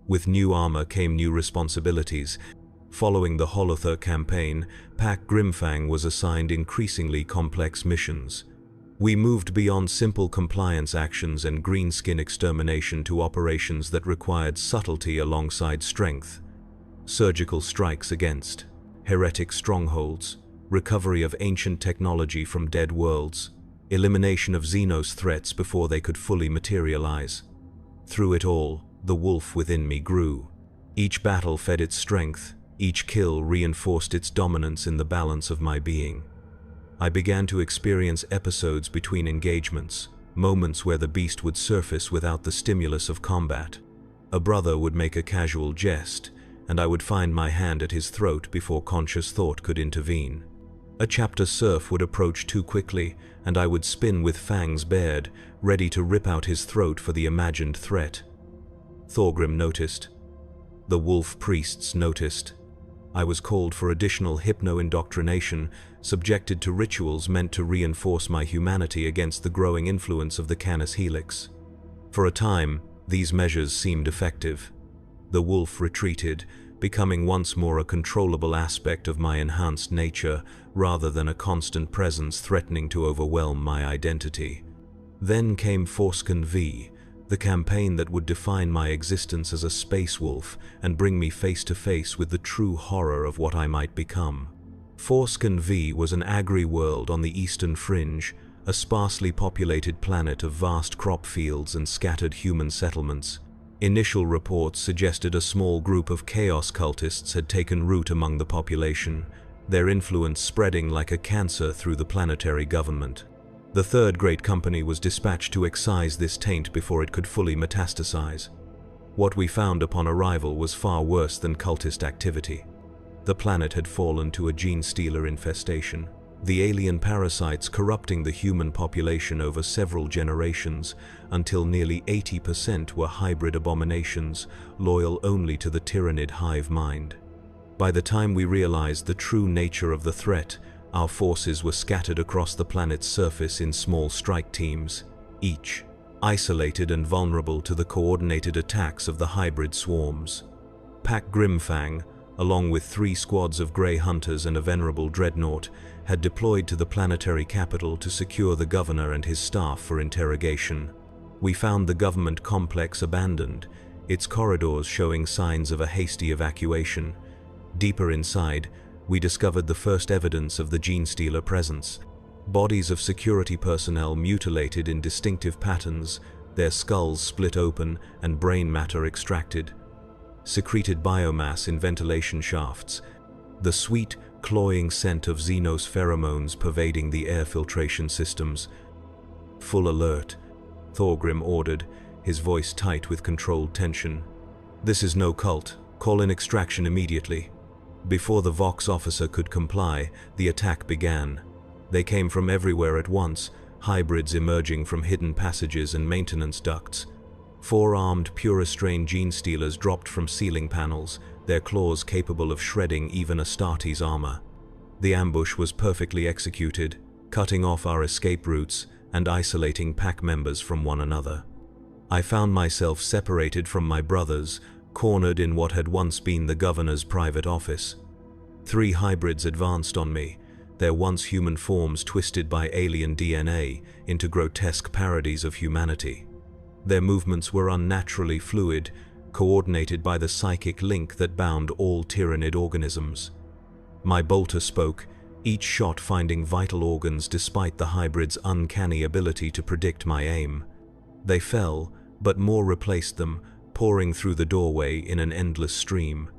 With new armor came new responsibilities. Following the Holothur campaign, Pack Grimfang was assigned increasingly complex missions. We moved beyond simple compliance actions and greenskin extermination to operations that required subtlety alongside strength. Surgical strikes against heretic strongholds, recovery of ancient technology from dead worlds, elimination of Xenos threats before they could fully materialize. Through it all, the wolf within me grew. Each battle fed its strength, each kill reinforced its dominance in the balance of my being. I began to experience episodes between engagements, moments where the beast would surface without the stimulus of combat. A brother would make a casual jest, and I would find my hand at his throat before conscious thought could intervene. A chapter serf would approach too quickly, and I would spin with fangs bared, ready to rip out his throat for the imagined threat. Thorgrim noticed. The wolf priests noticed. I was called for additional hypno-indoctrination, subjected to rituals meant to reinforce my humanity against the growing influence of the Canis Helix. For a time, these measures seemed effective. The wolf retreated, becoming once more a controllable aspect of my enhanced nature, rather than a constant presence threatening to overwhelm my identity. Then came Forsken V, the campaign that would define my existence as a space wolf and bring me face to face with the true horror of what I might become. Forsken V was an agri-world on the eastern fringe, a sparsely populated planet of vast crop fields and scattered human settlements. Initial reports suggested a small group of chaos cultists had taken root among the population, their influence spreading like a cancer through the planetary government. The Third Great Company was dispatched to excise this taint before it could fully metastasize. What we found upon arrival was far worse than cultist activity. The planet had fallen to a gene-stealer infestation, the alien parasites corrupting the human population over several generations until nearly 80% were hybrid abominations, loyal only to the tyrannid hive mind. By the time we realized the true nature of the threat, our forces were scattered across the planet's surface in small strike teams, each isolated and vulnerable to the coordinated attacks of the hybrid swarms. Pack Grimfang, along with 3 squads of Grey Hunters and a venerable dreadnought, had deployed to the planetary capital to secure the governor and his staff for interrogation. We found the government complex abandoned, its corridors showing signs of a hasty evacuation. Deeper inside, we discovered the first evidence of the gene-stealer presence. Bodies of security personnel mutilated in distinctive patterns, their skulls split open and brain matter extracted. Secreted biomass in ventilation shafts, the sweet, cloying scent of Xenos pheromones pervading the air filtration systems. "Full alert," Thorgrim ordered, his voice tight with controlled tension. "This is no cult. Call in extraction immediately." Before the Vox officer could comply, the attack began. They came from everywhere at once, hybrids emerging from hidden passages and maintenance ducts. 4 armed Puristrain gene-stealers dropped from ceiling panels, their claws capable of shredding even Astartes' armor. The ambush was perfectly executed, cutting off our escape routes and isolating pack members from one another. I found myself separated from my brothers, cornered in what had once been the governor's private office. 3 hybrids advanced on me, their once human forms twisted by alien DNA into grotesque parodies of humanity. Their movements were unnaturally fluid, coordinated by the psychic link that bound all tyrannid organisms. My bolter spoke, each shot finding vital organs despite the hybrid's uncanny ability to predict my aim. They fell, but more replaced them, pouring through the doorway in an endless stream.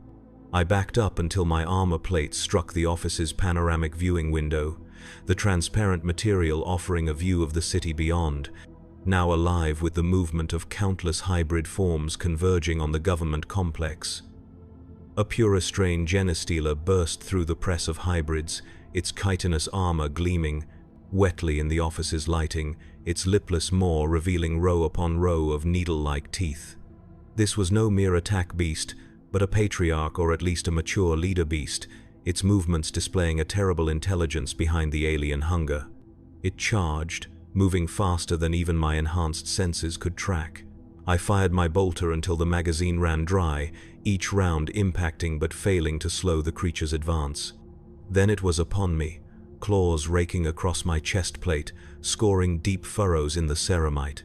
I backed up until my armor plate struck the office's panoramic viewing window, the transparent material offering a view of the city beyond, now alive with the movement of countless hybrid forms converging on the government complex. A Puristrain genestealer burst through the press of hybrids, its chitinous armor gleaming wetly in the office's lighting, its lipless maw revealing row upon row of needle-like teeth. This was no mere attack beast, but a patriarch or at least a mature leader beast, its movements displaying a terrible intelligence behind the alien hunger. It charged, moving faster than even my enhanced senses could track. I fired my bolter until the magazine ran dry, each round impacting but failing to slow the creature's advance. Then it was upon me, claws raking across my chest plate, scoring deep furrows in the ceramite.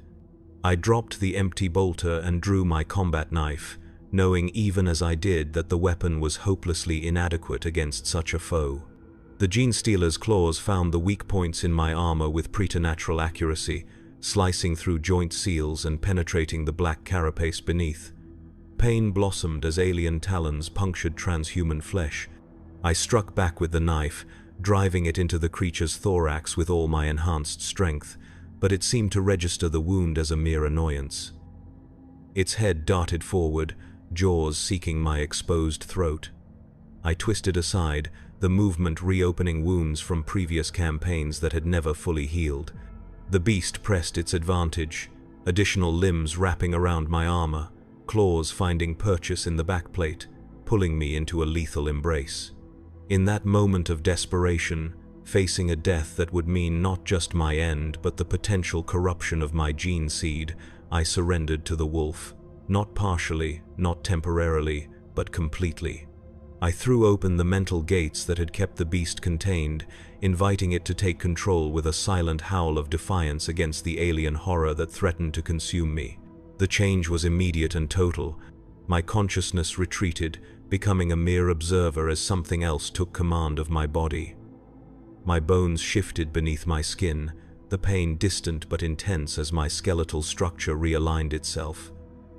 I dropped the empty bolter and drew my combat knife, knowing even as I did that the weapon was hopelessly inadequate against such a foe. The gene-stealer's claws found the weak points in my armor with preternatural accuracy, slicing through joint seals and penetrating the black carapace beneath. Pain blossomed as alien talons punctured transhuman flesh. I struck back with the knife, driving it into the creature's thorax with all my enhanced strength, but it seemed to register the wound as a mere annoyance. Its head darted forward, jaws seeking my exposed throat. I twisted aside, the movement reopening wounds from previous campaigns that had never fully healed. The beast pressed its advantage, additional limbs wrapping around my armor, claws finding purchase in the backplate, pulling me into a lethal embrace. In that moment of desperation, facing a death that would mean not just my end but the potential corruption of my gene seed, I surrendered to the wolf. Not partially, not temporarily, but completely. I threw open the mental gates that had kept the beast contained, inviting it to take control with a silent howl of defiance against the alien horror that threatened to consume me. The change was immediate and total. My consciousness retreated, becoming a mere observer as something else took command of my body. My bones shifted beneath my skin, the pain distant but intense as my skeletal structure realigned itself.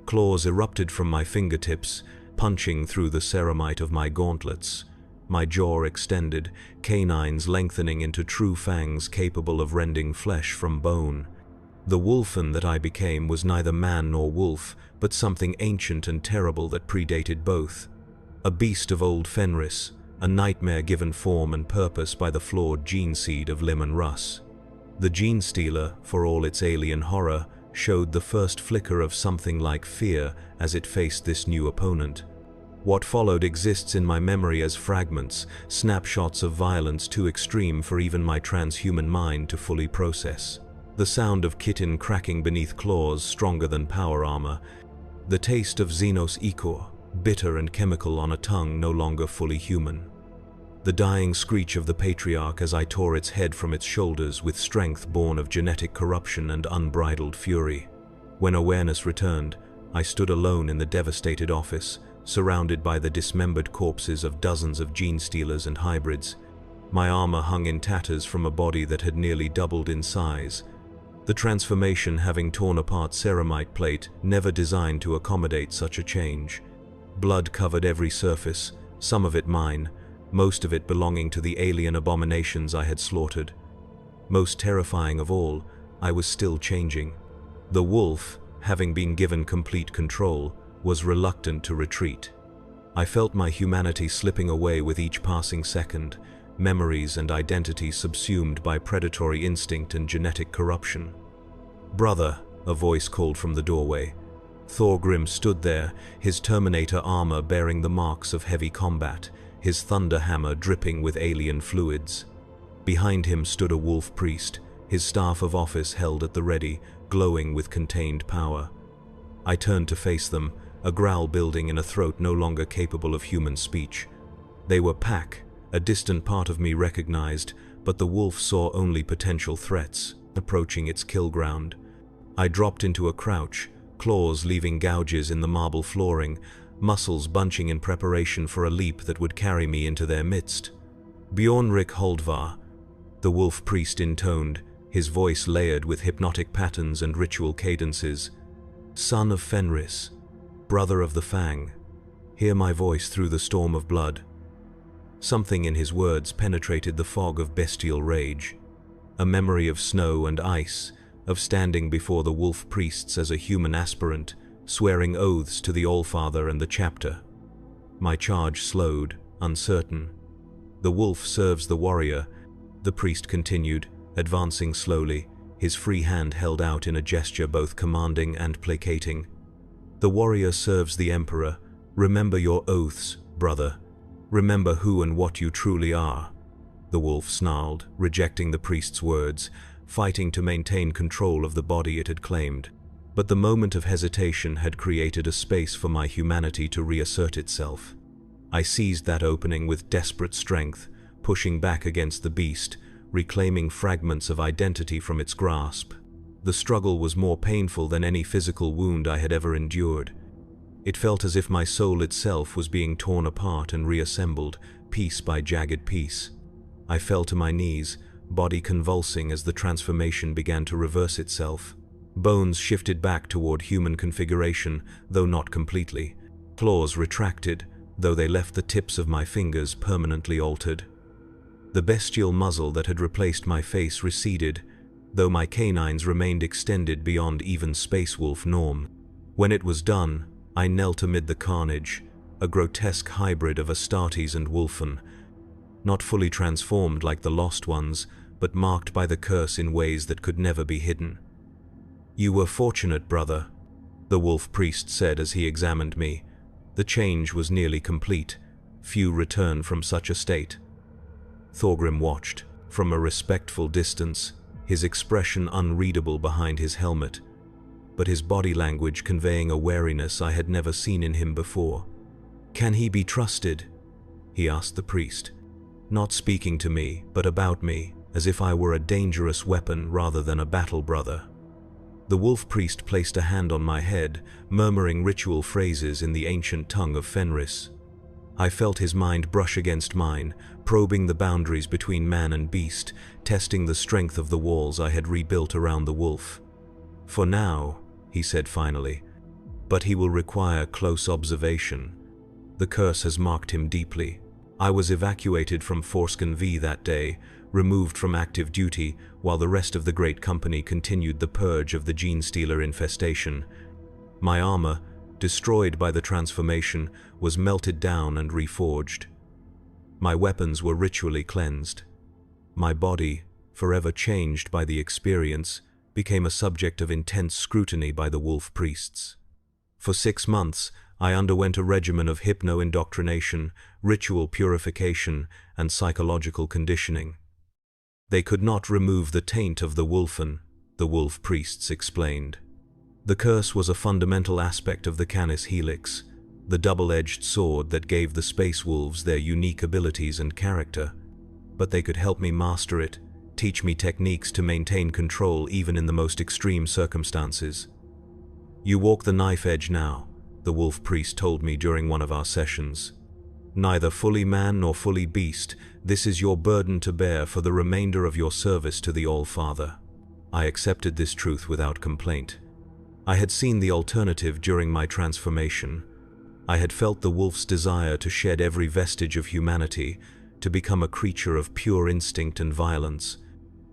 Claws erupted from my fingertips, punching through the ceramite of my gauntlets. My jaw extended, canines lengthening into true fangs capable of rending flesh from bone. The wolfen that I became was neither man nor wolf, but something ancient and terrible that predated both. A beast of old Fenris, a nightmare given form and purpose by the flawed gene seed of Lim Russ. The gene stealer, for all its alien horror, showed the first flicker of something like fear as it faced this new opponent. What followed exists in my memory as fragments, snapshots of violence too extreme for even my transhuman mind to fully process. The sound of chitin cracking beneath claws stronger than power armor. The taste of Xenos ichor, bitter and chemical on a tongue no longer fully human. The dying screech of the patriarch as I tore its head from its shoulders with strength born of genetic corruption and unbridled fury. When awareness returned, I stood alone in the devastated office, surrounded by the dismembered corpses of dozens of gene stealers and hybrids. My armor hung in tatters from a body that had nearly doubled in size, the transformation having torn apart ceramite plate never designed to accommodate such a change. Blood covered every surface, some of it mine, most of it belonging to the alien abominations I had slaughtered. Most terrifying of all, I was still changing. The wolf, having been given complete control, was reluctant to retreat. I felt my humanity slipping away with each passing second, memories and identity subsumed by predatory instinct and genetic corruption. "Brother," a voice called from the doorway. Thorgrim stood there, his Terminator armor bearing the marks of heavy combat, his thunder hammer dripping with alien fluids. Behind him stood a wolf priest, his staff of office held at the ready, glowing with contained power. I turned to face them, a growl building in a throat no longer capable of human speech. They were pack, a distant part of me recognized, but the wolf saw only potential threats, approaching its kill ground. I dropped into a crouch, claws leaving gouges in the marble flooring, muscles bunching in preparation for a leap that would carry me into their midst. "Bjornrik Holdvar," the wolf priest intoned, his voice layered with hypnotic patterns and ritual cadences. "Son of Fenris, brother of the Fang, hear my voice through the storm of blood." Something in his words penetrated the fog of bestial rage. A memory of snow and ice, of standing before the wolf priests as a human aspirant, swearing oaths to the Allfather and the Chapter. My charge slowed, uncertain. "The wolf serves the warrior," the priest continued, advancing slowly, his free hand held out in a gesture both commanding and placating. "The warrior serves the Emperor. Remember your oaths, brother. Remember who and what you truly are." The wolf snarled, rejecting the priest's words, fighting to maintain control of the body it had claimed. But the moment of hesitation had created a space for my humanity to reassert itself. I seized that opening with desperate strength, pushing back against the beast, reclaiming fragments of identity from its grasp. The struggle was more painful than any physical wound I had ever endured. It felt as if my soul itself was being torn apart and reassembled, piece by jagged piece. I fell to my knees, body convulsing as the transformation began to reverse itself. Bones shifted back toward human configuration, though not completely. Claws retracted, though they left the tips of my fingers permanently altered. The bestial muzzle that had replaced my face receded, though my canines remained extended beyond even space wolf norm. When it was done, I knelt amid the carnage, a grotesque hybrid of Astartes and wolfen, not fully transformed like the lost ones, but marked by the curse in ways that could never be hidden. "You were fortunate, brother," the wolf priest said as he examined me. The change was nearly complete. Few return from such a state. Thorgrim watched, from a respectful distance, his expression unreadable behind his helmet, but his body language conveying a wariness I had never seen in him before. "Can he be trusted?" he asked the priest, not speaking to me, but about me, as if I were a dangerous weapon rather than a battle brother. The wolf priest placed a hand on my head, murmuring ritual phrases in the ancient tongue of Fenris. I felt his mind brush against mine, probing the boundaries between man and beast, testing the strength of the walls I had rebuilt around the wolf. "For now," he said finally, "but he will require close observation. The curse has marked him deeply. I was evacuated from Forsken V that day, removed from active duty while the rest of the great company continued the purge of the gene-stealer infestation. My armor, destroyed by the transformation, was melted down and reforged. My weapons were ritually cleansed. My body, forever changed by the experience, became a subject of intense scrutiny by the wolf priests. For 6 months, I underwent a regimen of hypno-indoctrination, ritual purification, and psychological conditioning. They could not remove the taint of the wolfen, the wolf priests explained. The curse was a fundamental aspect of the Canis Helix, the double-edged sword that gave the space wolves their unique abilities and character. But they could help me master it, teach me techniques to maintain control even in the most extreme circumstances. "You walk the knife edge now," the wolf priest told me during one of our sessions. "Neither fully man nor fully beast, this is your burden to bear for the remainder of your service to the All-Father." I accepted this truth without complaint. I had seen the alternative during my transformation. I had felt the wolf's desire to shed every vestige of humanity, to become a creature of pure instinct and violence.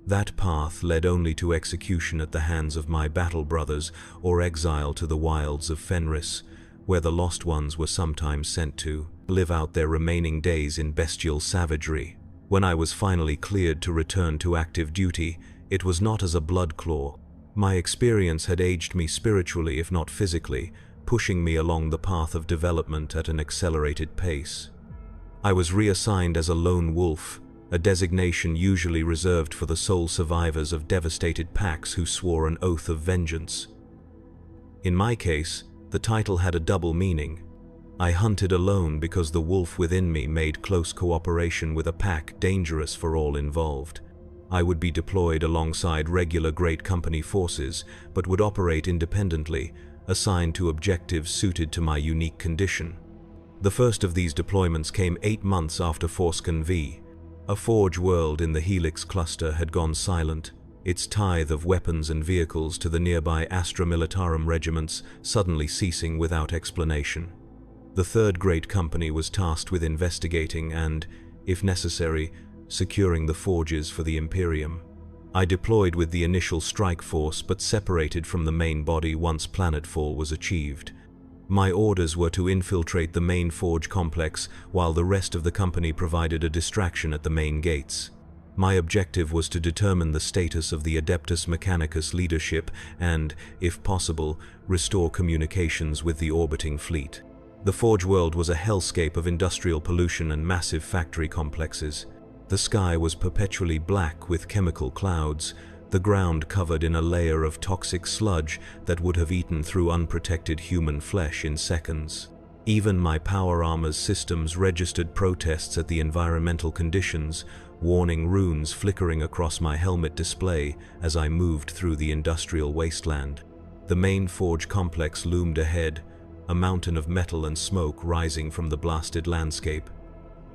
That path led only to execution at the hands of my battle brothers or exile to the wilds of Fenris, where the lost ones were sometimes sent to live out their remaining days in bestial savagery. When I was finally cleared to return to active duty, it was not as a blood claw. My experience had aged me spiritually, if not physically, pushing me along the path of development at an accelerated pace. I was reassigned as a lone wolf, a designation usually reserved for the sole survivors of devastated packs who swore an oath of vengeance. In my case, the title had a double meaning. I hunted alone because the wolf within me made close cooperation with a pack dangerous for all involved. I would be deployed alongside regular Great Company forces, but would operate independently, assigned to objectives suited to my unique condition. The first of these deployments came 8 months after Forscan V. A forge world in the Helix cluster had gone silent, its tithe of weapons and vehicles to the nearby Astra Militarum regiments suddenly ceasing without explanation. The Third Great Company was tasked with investigating and, if necessary, securing the forges for the Imperium. I deployed with the initial strike force but separated from the main body once planetfall was achieved. My orders were to infiltrate the main forge complex while the rest of the company provided a distraction at the main gates. My objective was to determine the status of the Adeptus Mechanicus leadership and, if possible, restore communications with the orbiting fleet. The forge world was a hellscape of industrial pollution and massive factory complexes. The sky was perpetually black with chemical clouds, the ground covered in a layer of toxic sludge that would have eaten through unprotected human flesh in seconds. Even my power armor's systems registered protests at the environmental conditions, warning runes flickering across my helmet display as I moved through the industrial wasteland. The main forge complex loomed ahead, a mountain of metal and smoke rising from the blasted landscape.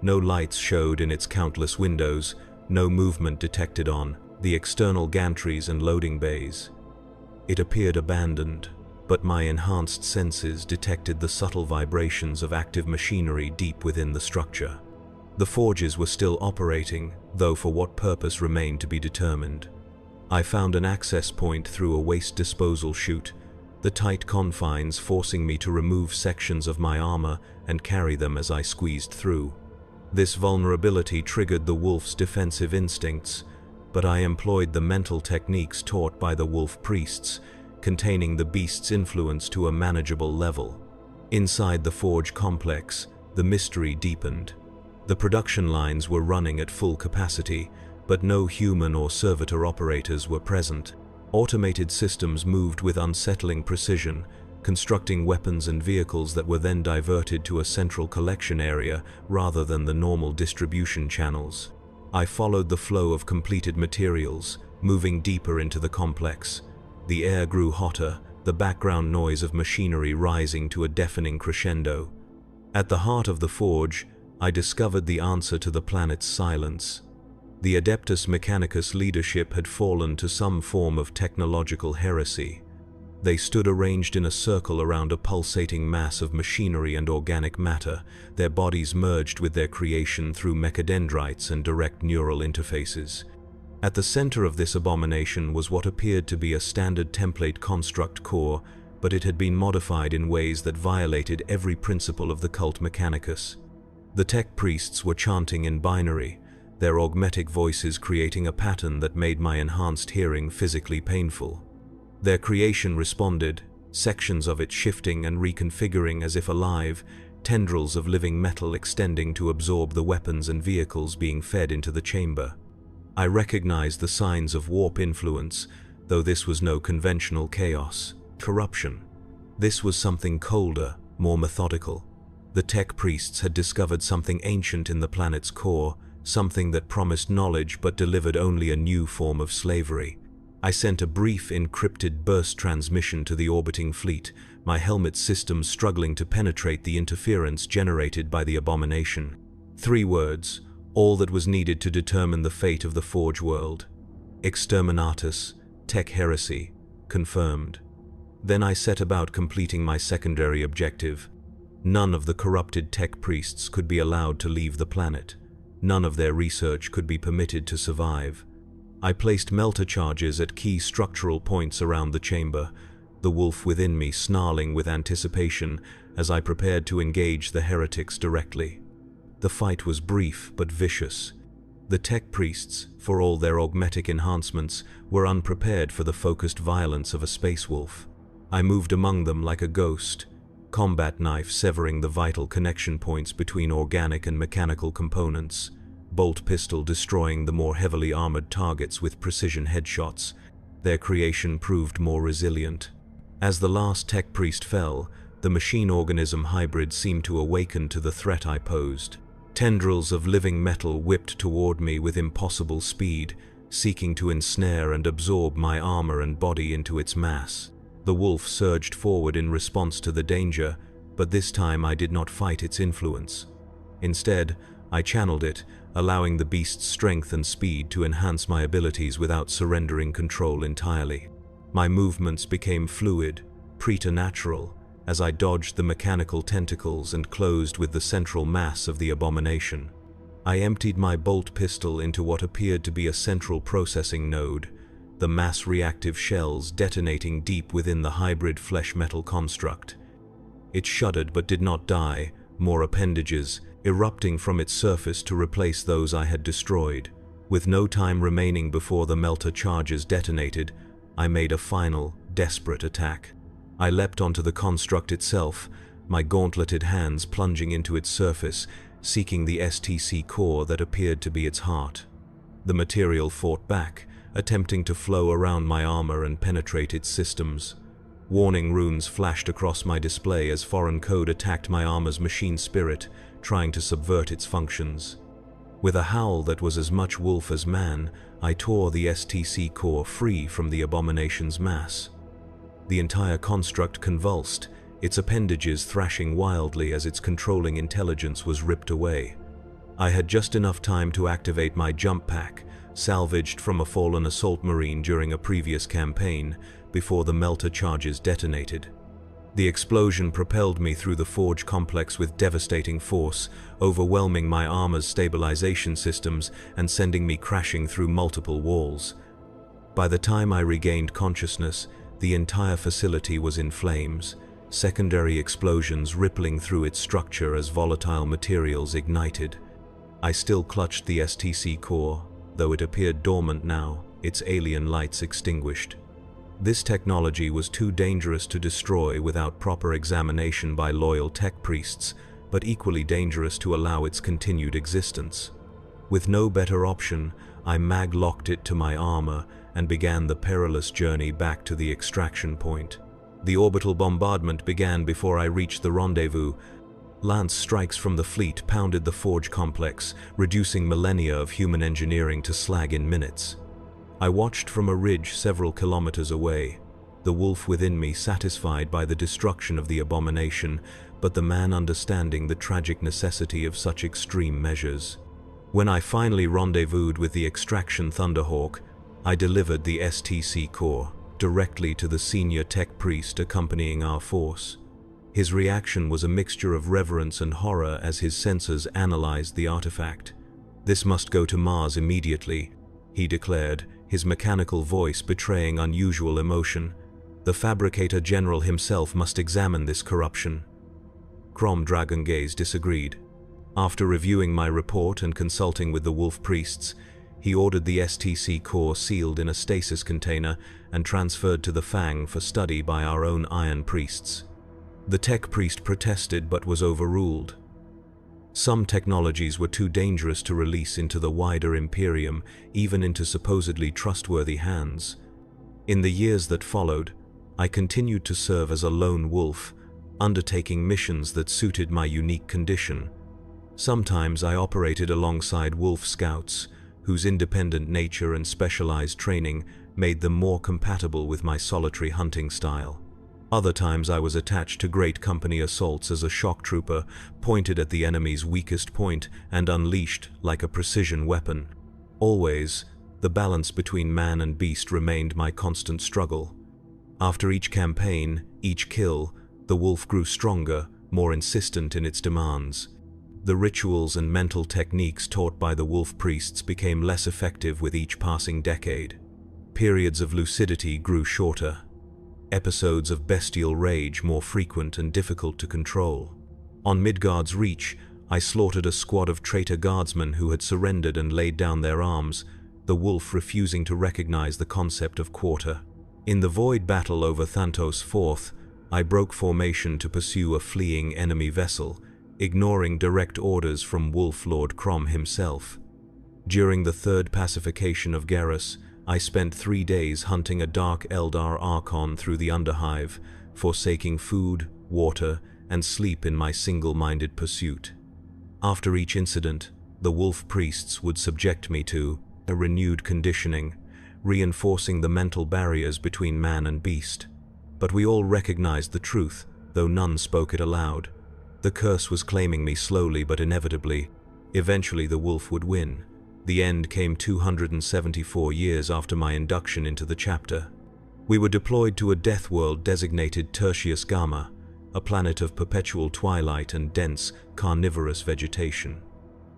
No lights showed in its countless windows, no movement detected on the external gantries and loading bays. It appeared abandoned, but my enhanced senses detected the subtle vibrations of active machinery deep within the structure. The forges were still operating, though for what purpose remained to be determined. I found an access point through a waste disposal chute, the tight confines forcing me to remove sections of my armor and carry them as I squeezed through. This vulnerability triggered the wolf's defensive instincts, but I employed the mental techniques taught by the wolf priests, containing the beast's influence to a manageable level. Inside the forge complex, the mystery deepened. The production lines were running at full capacity, but no human or servitor operators were present. Automated systems moved with unsettling precision, constructing weapons and vehicles that were then diverted to a central collection area rather than the normal distribution channels. I followed the flow of completed materials, moving deeper into the complex. The air grew hotter, the background noise of machinery rising to a deafening crescendo. At the heart of the forge, I discovered the answer to the planet's silence. The Adeptus Mechanicus leadership had fallen to some form of technological heresy. They stood arranged in a circle around a pulsating mass of machinery and organic matter, their bodies merged with their creation through mechadendrites and direct neural interfaces. At the center of this abomination was what appeared to be a standard template construct core, but it had been modified in ways that violated every principle of the cult mechanicus. The tech priests were chanting in binary, their augmetic voices creating a pattern that made my enhanced hearing physically painful. Their creation responded, sections of it shifting and reconfiguring as if alive, tendrils of living metal extending to absorb the weapons and vehicles being fed into the chamber. I recognized the signs of warp influence, though this was no conventional chaos. Corruption. This was something colder, more methodical. The tech priests had discovered something ancient in the planet's core, something that promised knowledge but delivered only a new form of slavery. I sent a brief encrypted burst transmission to the orbiting fleet, my helmet systems struggling to penetrate the interference generated by the abomination. 3 words, all that was needed to determine the fate of the Forge world. Exterminatus, tech heresy, confirmed. Then I set about completing my secondary objective. None of the corrupted tech priests could be allowed to leave the planet. None of their research could be permitted to survive. I placed melter charges at key structural points around the chamber, the wolf within me snarling with anticipation as I prepared to engage the heretics directly. The fight was brief but vicious. The tech priests, for all their augmetic enhancements, were unprepared for the focused violence of a space wolf. I moved among them like a ghost, combat knife severing the vital connection points between organic and mechanical components, bolt pistol destroying the more heavily armored targets with precision headshots. Their creation proved more resilient. As the last tech priest fell, the machine-organism hybrid seemed to awaken to the threat I posed. Tendrils of living metal whipped toward me with impossible speed, seeking to ensnare and absorb my armor and body into its mass. The wolf surged forward in response to the danger, but this time I did not fight its influence. Instead, I channeled it, allowing the beast's strength and speed to enhance my abilities without surrendering control entirely. My movements became fluid, preternatural, as I dodged the mechanical tentacles and closed with the central mass of the abomination. I emptied my bolt pistol into what appeared to be a central processing node, the mass-reactive shells detonating deep within the hybrid flesh-metal construct. It shuddered but did not die, more appendages erupting from its surface to replace those I had destroyed. With no time remaining before the melter charges detonated, I made a final, desperate attack. I leapt onto the construct itself, my gauntleted hands plunging into its surface, seeking the STC core that appeared to be its heart. The material fought back, attempting to flow around my armor and penetrate its systems. Warning runes flashed across my display as foreign code attacked my armor's machine spirit, trying to subvert its functions. With a howl that was as much wolf as man, I tore the STC core free from the abomination's mass. The entire construct convulsed, its appendages thrashing wildly as its controlling intelligence was ripped away. I had just enough time to activate my jump pack, salvaged from a fallen assault marine during a previous campaign, before the melter charges detonated. The explosion propelled me through the forge complex with devastating force, overwhelming my armor's stabilization systems and sending me crashing through multiple walls. By the time I regained consciousness, the entire facility was in flames, secondary explosions rippling through its structure as volatile materials ignited. I still clutched the STC core, though it appeared dormant now, its alien lights extinguished. This technology was too dangerous to destroy without proper examination by loyal tech priests, but equally dangerous to allow its continued existence. With no better option, I mag-locked it to my armor and began the perilous journey back to the extraction point. The orbital bombardment began before I reached the rendezvous. Lance strikes from the fleet pounded the forge complex, reducing millennia of human engineering to slag in minutes. I watched from a ridge several kilometers away, the wolf within me satisfied by the destruction of the abomination, but the man understanding the tragic necessity of such extreme measures. When I finally rendezvoused with the extraction Thunderhawk, I delivered the STC core, directly to the senior tech priest accompanying our force. His reaction was a mixture of reverence and horror as his sensors analyzed the artifact. "This must go to Mars immediately," he declared, his mechanical voice betraying unusual emotion. "The Fabricator General himself must examine this corruption." Crom Dragongaze disagreed. After reviewing my report and consulting with the Wolf Priests, he ordered the STC core sealed in a stasis container and transferred to the Fang for study by our own Iron Priests. The Tech Priest protested but was overruled. Some technologies were too dangerous to release into the wider Imperium, even into supposedly trustworthy hands. In the years that followed, I continued to serve as a lone wolf, undertaking missions that suited my unique condition. Sometimes I operated alongside wolf scouts, whose independent nature and specialized training made them more compatible with my solitary hunting style. Other times I was attached to great company assaults as a shock trooper, pointed at the enemy's weakest point and unleashed like a precision weapon. Always, the balance between man and beast remained my constant struggle. After each campaign, each kill, the wolf grew stronger, more insistent in its demands. The rituals and mental techniques taught by the wolf priests became less effective with each passing decade. Periods of lucidity grew shorter. Episodes of bestial rage more frequent and difficult to control. On Midgard's Reach, I slaughtered a squad of traitor guardsmen who had surrendered and laid down their arms, the wolf refusing to recognize the concept of quarter. In the void battle over Thantos IV, I broke formation to pursue a fleeing enemy vessel, ignoring direct orders from Wolf Lord Crom himself. During the third pacification of Garrus, I spent 3 days hunting a dark Eldar Archon through the Underhive, forsaking food, water, and sleep in my single-minded pursuit. After each incident, the wolf priests would subject me to a renewed conditioning, reinforcing the mental barriers between man and beast. But we all recognized the truth, though none spoke it aloud. The curse was claiming me slowly but inevitably. Eventually the wolf would win. The end came 274 years after my induction into the chapter. We were deployed to a death world designated Tertius Gamma, a planet of perpetual twilight and dense, carnivorous vegetation.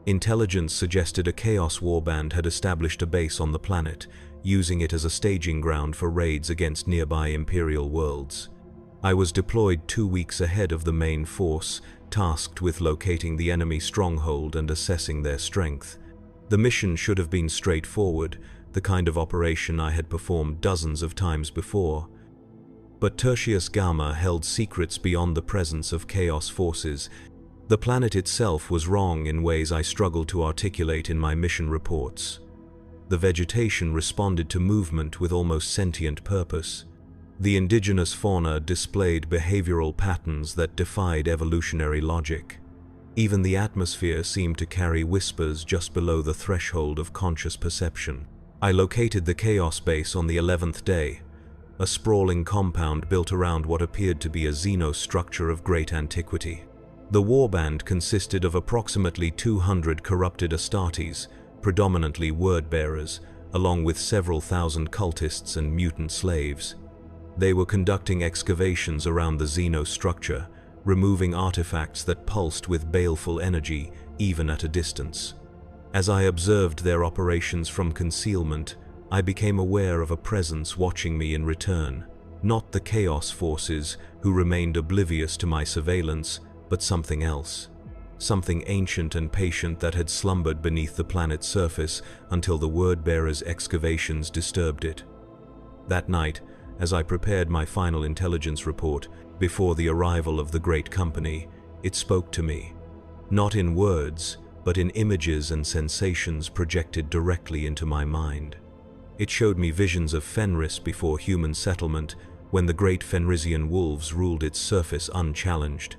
Intelligence suggested a Chaos Warband had established a base on the planet, using it as a staging ground for raids against nearby Imperial worlds. I was deployed 2 weeks ahead of the main force, tasked with locating the enemy stronghold and assessing their strength. The mission should have been straightforward, the kind of operation I had performed dozens of times before. But Tertius Gamma held secrets beyond the presence of Chaos forces. The planet itself was wrong in ways I struggled to articulate in my mission reports. The vegetation responded to movement with almost sentient purpose. The indigenous fauna displayed behavioral patterns that defied evolutionary logic. Even the atmosphere seemed to carry whispers just below the threshold of conscious perception. I located the Chaos base on the 11th day, a sprawling compound built around what appeared to be a xenostructure of great antiquity. The warband consisted of approximately 200 corrupted Astartes, predominantly word-bearers, along with several thousand cultists and mutant slaves. They were conducting excavations around the xenostructure, removing artifacts that pulsed with baleful energy even at a distance. As I observed their operations from concealment, I became aware of a presence watching me in return. Not the Chaos forces, who remained oblivious to my surveillance, but something else. Something ancient and patient that had slumbered beneath the planet's surface until the Word-bearer's excavations disturbed it. That night, as I prepared my final intelligence report, before the arrival of the Great Company, it spoke to me, not in words, but in images and sensations projected directly into my mind. It showed me visions of Fenris before human settlement, when the great Fenrisian wolves ruled its surface unchallenged.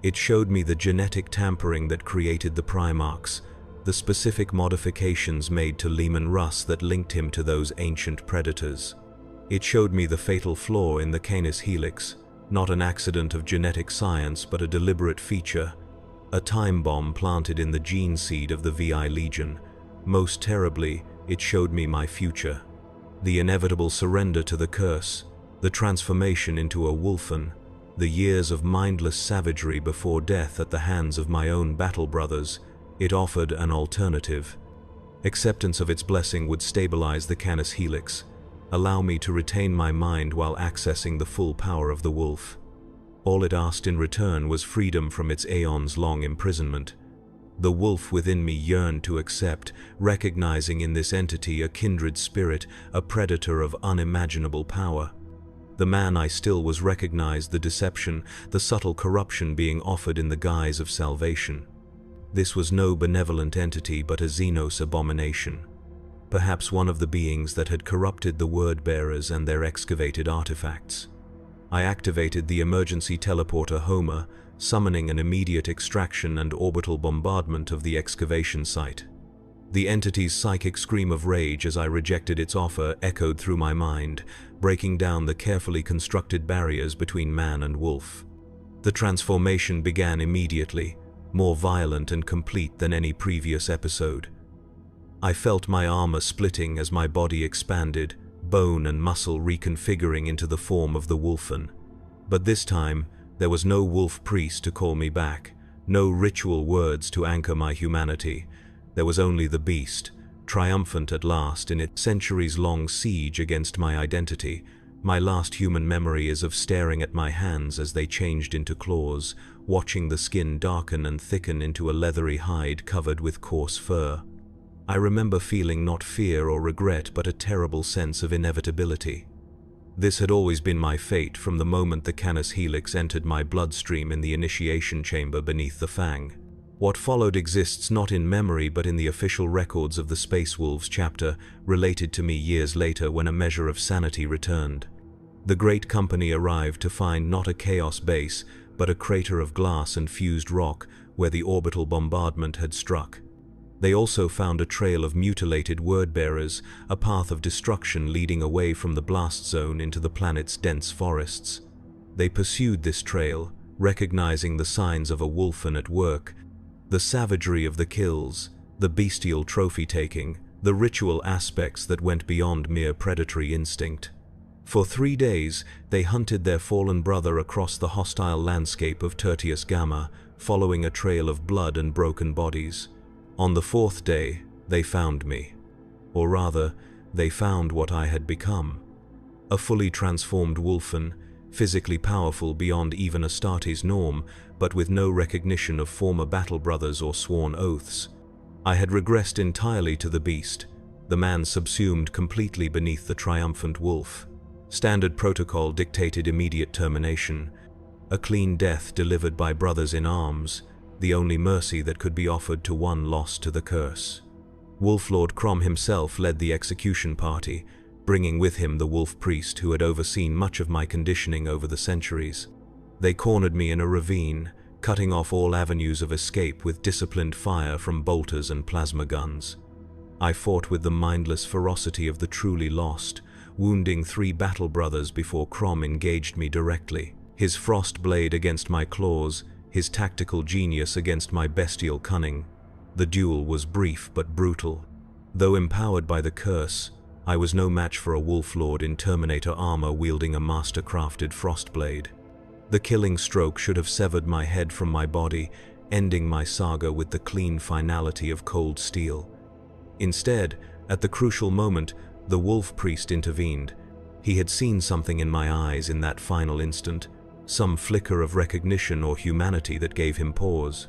It showed me the genetic tampering that created the Primarchs, the specific modifications made to Leman Russ that linked him to those ancient predators. It showed me the fatal flaw in the Canis Helix, not an accident of genetic science but a deliberate feature, a time bomb planted in the gene seed of the VI Legion. Most terribly, it showed me my future. The inevitable surrender to the curse, the transformation into a wolfen, the years of mindless savagery before death at the hands of my own battle brothers, it offered an alternative. Acceptance of its blessing would stabilize the Canis Helix, allow me to retain my mind while accessing the full power of the wolf. All it asked in return was freedom from its aeons-long imprisonment. The wolf within me yearned to accept, recognizing in this entity a kindred spirit, a predator of unimaginable power. The man I still was recognized the deception, the subtle corruption being offered in the guise of salvation. This was no benevolent entity but a Xenos abomination. Perhaps one of the beings that had corrupted the word-bearers and their excavated artifacts. I activated the emergency teleporter Homer, summoning an immediate extraction and orbital bombardment of the excavation site. The entity's psychic scream of rage as I rejected its offer echoed through my mind, breaking down the carefully constructed barriers between man and wolf. The transformation began immediately, more violent and complete than any previous episode. I felt my armor splitting as my body expanded, bone and muscle reconfiguring into the form of the wolfen. But this time, there was no wolf priest to call me back, no ritual words to anchor my humanity. There was only the beast, triumphant at last in its centuries-long siege against my identity. My last human memory is of staring at my hands as they changed into claws, watching the skin darken and thicken into a leathery hide covered with coarse fur. I remember feeling not fear or regret but a terrible sense of inevitability. This had always been my fate from the moment the Canis Helix entered my bloodstream in the initiation chamber beneath the Fang. What followed exists not in memory but in the official records of the Space Wolves chapter, related to me years later when a measure of sanity returned. The Great Company arrived to find not a Chaos base, but a crater of glass and fused rock where the orbital bombardment had struck. They also found a trail of mutilated word-bearers, a path of destruction leading away from the blast zone into the planet's dense forests. They pursued this trail, recognizing the signs of a wolfen at work, the savagery of the kills, the bestial trophy-taking, the ritual aspects that went beyond mere predatory instinct. For 3 days, they hunted their fallen brother across the hostile landscape of Tertius Gamma, following a trail of blood and broken bodies. On the 4th day, they found me. Or rather, they found what I had become. A fully transformed wolfen, physically powerful beyond even Astartes' norm, but with no recognition of former battle brothers or sworn oaths. I had regressed entirely to the beast, the man subsumed completely beneath the triumphant wolf. Standard protocol dictated immediate termination, a clean death delivered by brothers in arms, the only mercy that could be offered to one lost to the curse. Wolflord Crom himself led the execution party, bringing with him the wolf priest who had overseen much of my conditioning over the centuries. They cornered me in a ravine, cutting off all avenues of escape with disciplined fire from bolters and plasma guns. I fought with the mindless ferocity of the truly lost, wounding 3 battle brothers before Crom engaged me directly, his frost blade against my claws, his tactical genius against my bestial cunning. The duel was brief but brutal. Though empowered by the curse, I was no match for a wolf-lord in Terminator armor wielding a master-crafted frost blade. The killing stroke should have severed my head from my body, ending my saga with the clean finality of cold steel. Instead, at the crucial moment, the wolf priest intervened. He had seen something in my eyes in that final instant, some flicker of recognition or humanity that gave him pause.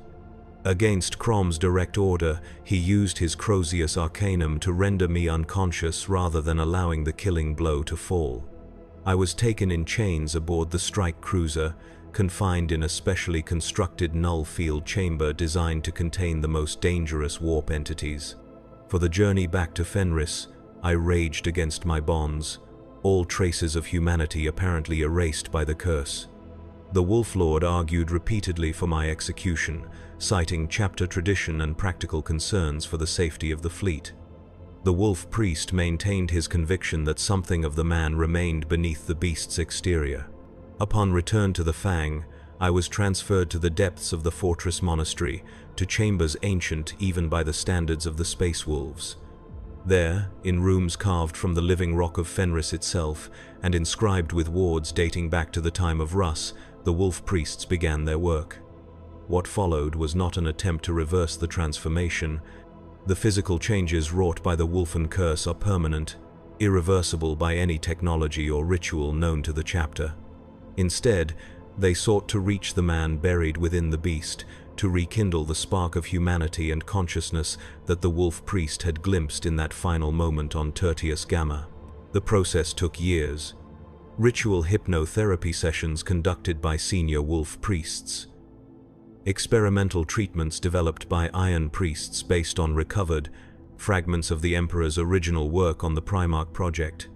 Against Crom's direct order, he used his Crozius Arcanum to render me unconscious rather than allowing the killing blow to fall. I was taken in chains aboard the strike cruiser, confined in a specially constructed null-field chamber designed to contain the most dangerous warp entities. For the journey back to Fenris, I raged against my bonds, all traces of humanity apparently erased by the curse. The Wolf Lord argued repeatedly for my execution, citing chapter tradition and practical concerns for the safety of the fleet. The Wolf Priest maintained his conviction that something of the man remained beneath the beast's exterior. Upon return to the Fang, I was transferred to the depths of the fortress monastery, to chambers ancient even by the standards of the Space Wolves. There, in rooms carved from the living rock of Fenris itself, and inscribed with wards dating back to the time of Rus, the wolf priests began their work. What followed was not an attempt to reverse the transformation. The physical changes wrought by the wolfen curse are permanent, irreversible by any technology or ritual known to the chapter. Instead, they sought to reach the man buried within the beast, to rekindle the spark of humanity and consciousness that the wolf priest had glimpsed in that final moment on Tertius Gamma. The process took years. Ritual hypnotherapy sessions conducted by senior wolf priests. Experimental treatments developed by iron priests based on recovered fragments of the Emperor's original work on the Primarch project.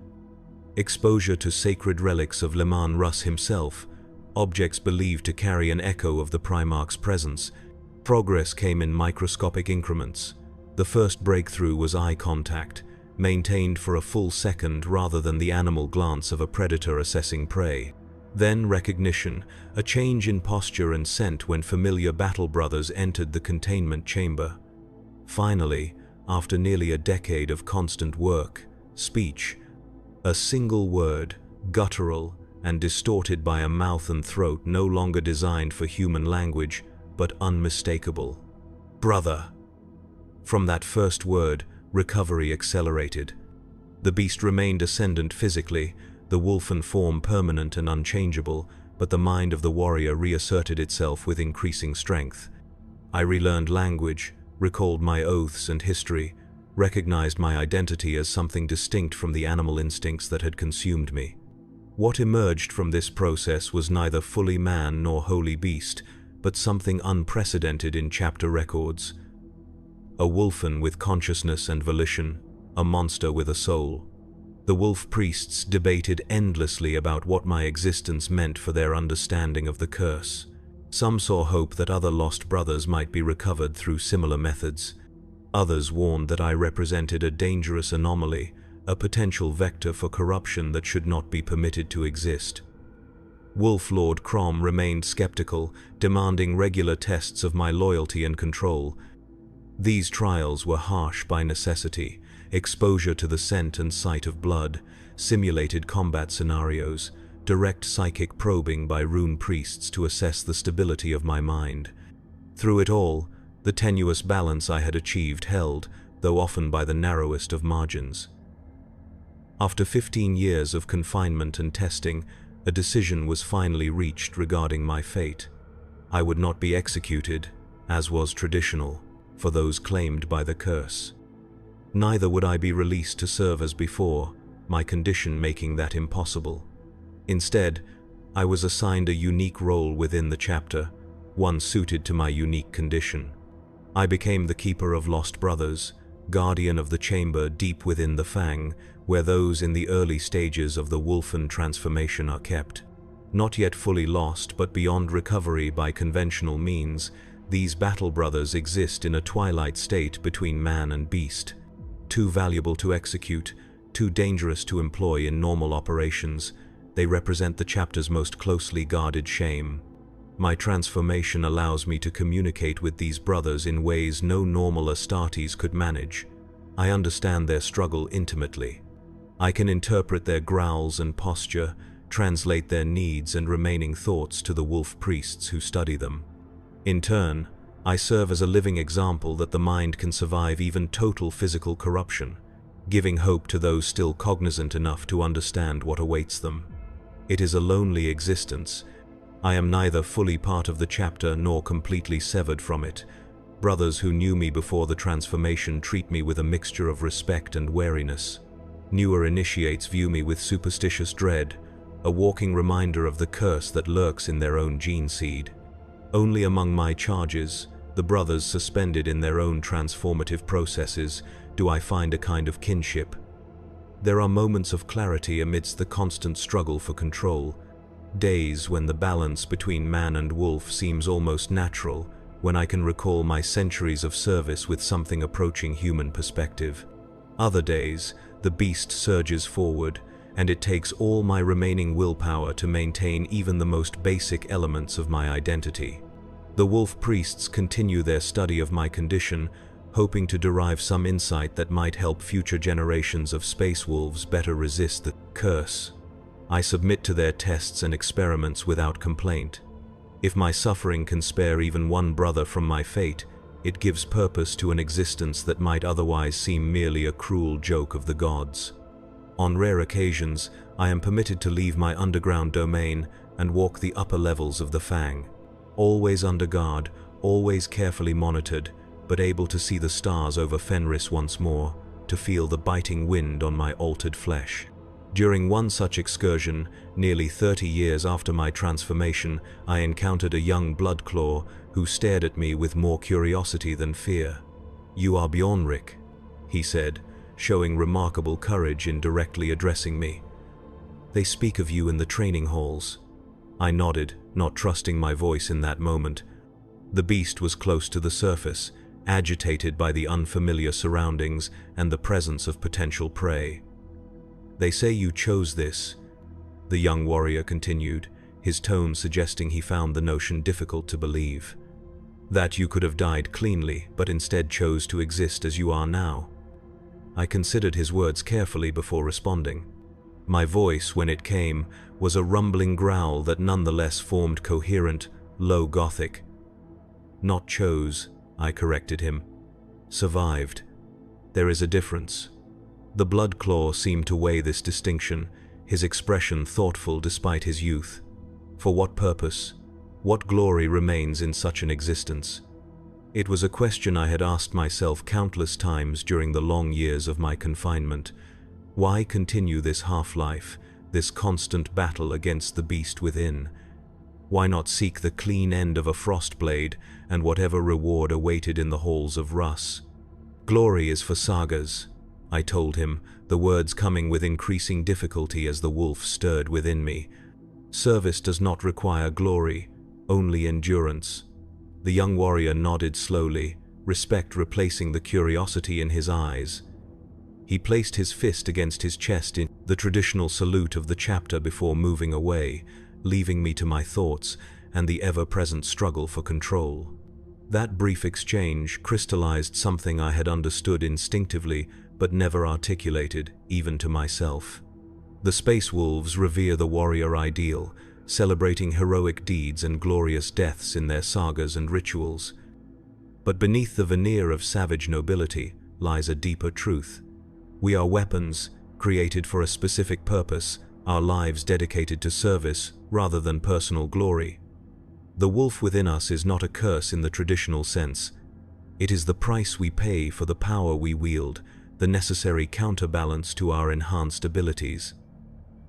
Exposure to sacred relics of Leman Russ himself, objects believed to carry an echo of the Primarch's presence. Progress came in microscopic increments. The first breakthrough was eye contact, maintained for a full second rather than the animal glance of a predator assessing prey. Then recognition, a change in posture and scent when familiar battle brothers entered the containment chamber. Finally, after nearly a decade of constant work, speech, a single word, guttural and distorted by a mouth and throat no longer designed for human language, but unmistakable. Brother. From that first word, recovery accelerated. The beast remained ascendant physically, the wolfen form permanent and unchangeable, but the mind of the warrior reasserted itself with increasing strength. I relearned language, recalled my oaths and history, recognized my identity as something distinct from the animal instincts that had consumed me. What emerged from this process was neither fully man nor wholly beast, but something unprecedented in chapter records. A wolfen with consciousness and volition, a monster with a soul. The wolf priests debated endlessly about what my existence meant for their understanding of the curse. Some saw hope that other lost brothers might be recovered through similar methods. Others warned that I represented a dangerous anomaly, a potential vector for corruption that should not be permitted to exist. Wolf Lord Crom remained skeptical, demanding regular tests of my loyalty and control. These trials were harsh by necessity: exposure to the scent and sight of blood, simulated combat scenarios, direct psychic probing by rune priests to assess the stability of my mind. Through it all, the tenuous balance I had achieved held, though often by the narrowest of margins. After 15 years of confinement and testing, a decision was finally reached regarding my fate. I would not be executed, as was traditional, for those claimed by the curse. Neither would I be released to serve as before, my condition making that impossible. Instead, I was assigned a unique role within the chapter, one suited to my unique condition. I became the keeper of lost brothers, guardian of the chamber deep within the Fang, where those in the early stages of the wolfen transformation are kept. Not yet fully lost, but beyond recovery by conventional means, these battle brothers exist in a twilight state between man and beast. Too valuable to execute, too dangerous to employ in normal operations, they represent the chapter's most closely guarded shame. My transformation allows me to communicate with these brothers in ways no normal Astartes could manage. I understand their struggle intimately. I can interpret their growls and posture, translate their needs and remaining thoughts to the wolf priests who study them. In turn, I serve as a living example that the mind can survive even total physical corruption, giving hope to those still cognizant enough to understand what awaits them. It is a lonely existence. I am neither fully part of the chapter nor completely severed from it. Brothers who knew me before the transformation treat me with a mixture of respect and wariness. Newer initiates view me with superstitious dread, a walking reminder of the curse that lurks in their own gene seed. Only among my charges, the brothers suspended in their own transformative processes, do I find a kind of kinship. There are moments of clarity amidst the constant struggle for control, days when the balance between man and wolf seems almost natural, when I can recall my centuries of service with something approaching human perspective. Other days, the beast surges forward, and it takes all my remaining willpower to maintain even the most basic elements of my identity. The wolf priests continue their study of my condition, hoping to derive some insight that might help future generations of space wolves better resist the curse. I submit to their tests and experiments without complaint. If my suffering can spare even one brother from my fate, it gives purpose to an existence that might otherwise seem merely a cruel joke of the gods. On rare occasions, I am permitted to leave my underground domain and walk the upper levels of the Fang. Always under guard, always carefully monitored, but able to see the stars over Fenris once more, to feel the biting wind on my altered flesh. During one such excursion, nearly 30 years after my transformation, I encountered a young bloodclaw who stared at me with more curiosity than fear. "You are Bjornrik," he said, showing remarkable courage in directly addressing me. "They speak of you in the training halls." I nodded, not trusting my voice in that moment. The beast was close to the surface, agitated by the unfamiliar surroundings and the presence of potential prey. "They say you chose this," the young warrior continued, his tone suggesting he found the notion difficult to believe. "That you could have died cleanly, but instead chose to exist as you are now." I considered his words carefully before responding. My voice, when it came, was a rumbling growl that nonetheless formed coherent, low Gothic. "Not chose," I corrected him. "Survived. There is a difference." The bloodclaw seemed to weigh this distinction, his expression thoughtful despite his youth. For what purpose? What glory remains in such an existence? It was a question I had asked myself countless times during the long years of my confinement. Why continue this half-life, this constant battle against the beast within? Why not seek the clean end of a frost blade and whatever reward awaited in the halls of Russ? "Glory is for sagas," I told him, the words coming with increasing difficulty as the wolf stirred within me. "Service does not require glory, only endurance." The young warrior nodded slowly, respect replacing the curiosity in his eyes. He placed his fist against his chest in the traditional salute of the chapter before moving away, leaving me to my thoughts and the ever-present struggle for control. That brief exchange crystallized something I had understood instinctively but never articulated, even to myself. The Space Wolves revere the warrior ideal, celebrating heroic deeds and glorious deaths in their sagas and rituals. But beneath the veneer of savage nobility lies a deeper truth. We are weapons, created for a specific purpose, our lives dedicated to service rather than personal glory. The wolf within us is not a curse in the traditional sense. It is the price we pay for the power we wield, the necessary counterbalance to our enhanced abilities.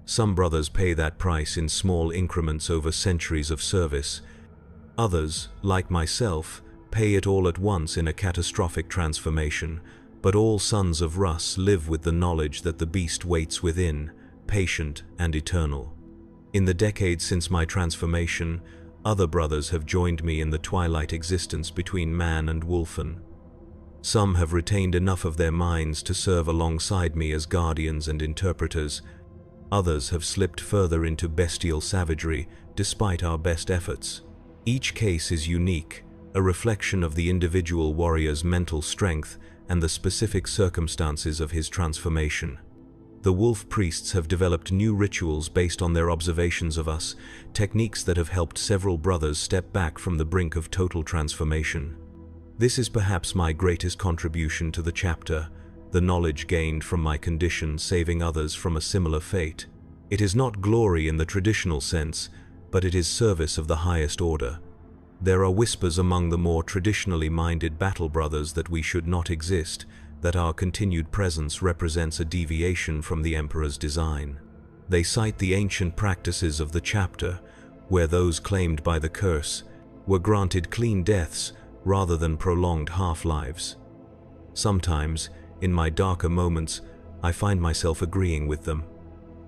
Some brothers pay that price in small increments over centuries of service. Others, like myself, pay it all at once in a catastrophic transformation, but all sons of Russ live with the knowledge that the beast waits within, patient and eternal. In the decades since my transformation, other brothers have joined me in the twilight existence between man and wolfen. Some have retained enough of their minds to serve alongside me as guardians and interpreters. Others have slipped further into bestial savagery despite our best efforts. Each case is unique, a reflection of the individual warrior's mental strength and the specific circumstances of his transformation. The wolf priests have developed new rituals based on their observations of us, techniques that have helped several brothers step back from the brink of total transformation. This is perhaps my greatest contribution to the chapter, the knowledge gained from my condition saving others from a similar fate. It is not glory in the traditional sense, but it is service of the highest order. There are whispers among the more traditionally minded battle brothers that we should not exist, that our continued presence represents a deviation from the Emperor's design. They cite the ancient practices of the chapter, where those claimed by the curse were granted clean deaths rather than prolonged half-lives. Sometimes, in my darker moments, I find myself agreeing with them.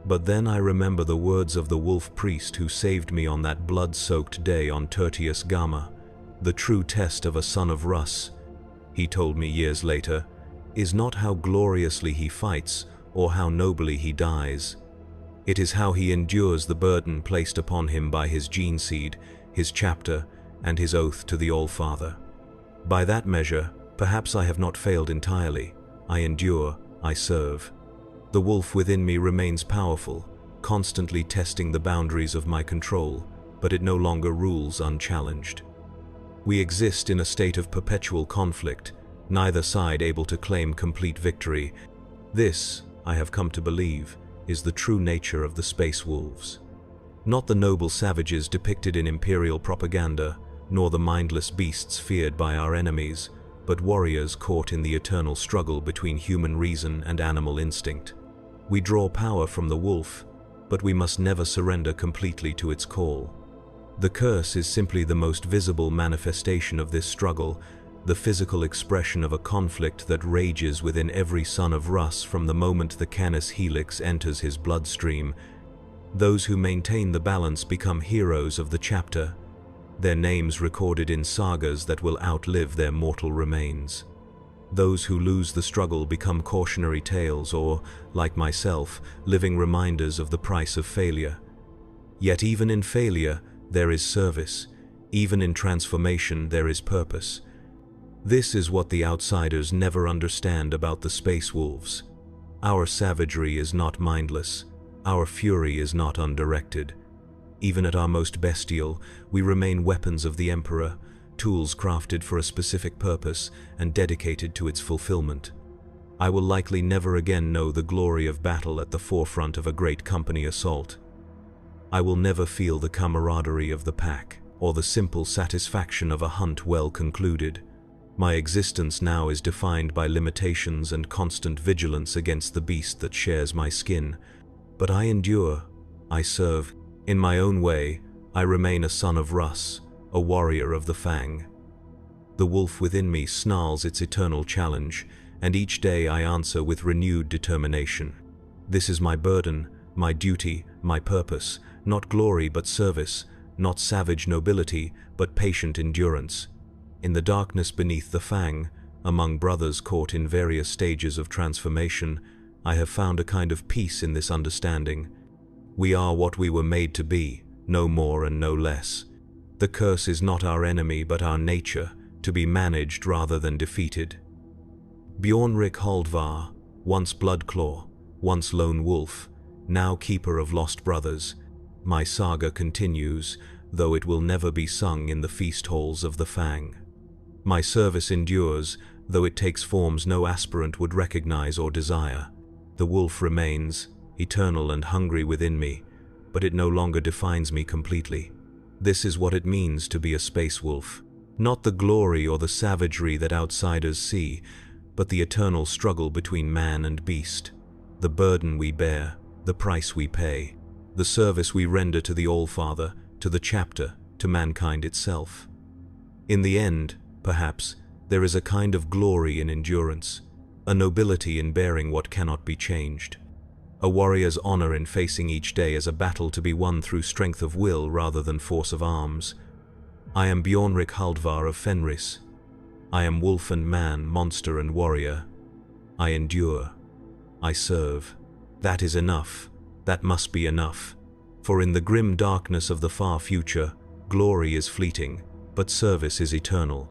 But then I remember the words of the wolf priest who saved me on that blood-soaked day on Tertius Gamma. The true test of a son of Russ, he told me years later, is not how gloriously he fights or how nobly he dies. It is how he endures the burden placed upon him by his gene seed, his chapter, and his oath to the All-Father. By that measure, Perhaps I have not failed entirely. I endure, I serve. The wolf within me remains powerful, constantly testing the boundaries of my control, but it no longer rules unchallenged. We exist in a state of perpetual conflict, neither side able to claim complete victory. This, I have come to believe, is the true nature of the space wolves. Not the noble savages depicted in imperial propaganda, nor the mindless beasts feared by our enemies, but warriors caught in the eternal struggle between human reason and animal instinct. We draw power from the wolf, but we must never surrender completely to its call. The curse is simply the most visible manifestation of this struggle, the physical expression of a conflict that rages within every son of Rus from the moment the Canis Helix enters his bloodstream. Those who maintain the balance become heroes of the chapter, their names recorded in sagas that will outlive their mortal remains. Those who lose the struggle become cautionary tales or, like myself, living reminders of the price of failure. Yet even in failure, there is service. Even in transformation, there is purpose. This is what the outsiders never understand about the space wolves. Our savagery is not mindless. Our fury is not undirected. Even at our most bestial, we remain weapons of the Emperor, tools crafted for a specific purpose and dedicated to its fulfillment. I will likely never again know the glory of battle at the forefront of a great company assault. I will never feel the camaraderie of the pack, or the simple satisfaction of a hunt well concluded. My existence now is defined by limitations and constant vigilance against the beast that shares my skin. But I endure, I serve. In my own way, I remain a son of Rus, a warrior of the Fang. The wolf within me snarls its eternal challenge, and each day I answer with renewed determination. This is my burden, my duty, my purpose, not glory but service, not savage nobility but patient endurance. In the darkness beneath the Fang, among brothers caught in various stages of transformation, I have found a kind of peace in this understanding. We are what we were made to be, no more and no less. The curse is not our enemy but our nature, to be managed rather than defeated. Bjornrik Haldvar, once Bloodclaw, once Lone Wolf, now Keeper of Lost Brothers, my saga continues, though it will never be sung in the feast halls of the Fang. My service endures, though it takes forms no aspirant would recognize or desire. The wolf remains, eternal and hungry within me, but it no longer defines me completely. This is what it means to be a space wolf. Not the glory or the savagery that outsiders see, but the eternal struggle between man and beast. The burden we bear, the price we pay, the service we render to the Allfather, to the chapter, to mankind itself. In the end, perhaps, there is a kind of glory in endurance, a nobility in bearing what cannot be changed. A warrior's honor in facing each day as a battle to be won through strength of will rather than force of arms. I am Bjornrik Haldvar of Fenris. I am wolf and man, monster and warrior. I endure. I serve. That is enough. That must be enough. For in the grim darkness of the far future, glory is fleeting, but service is eternal.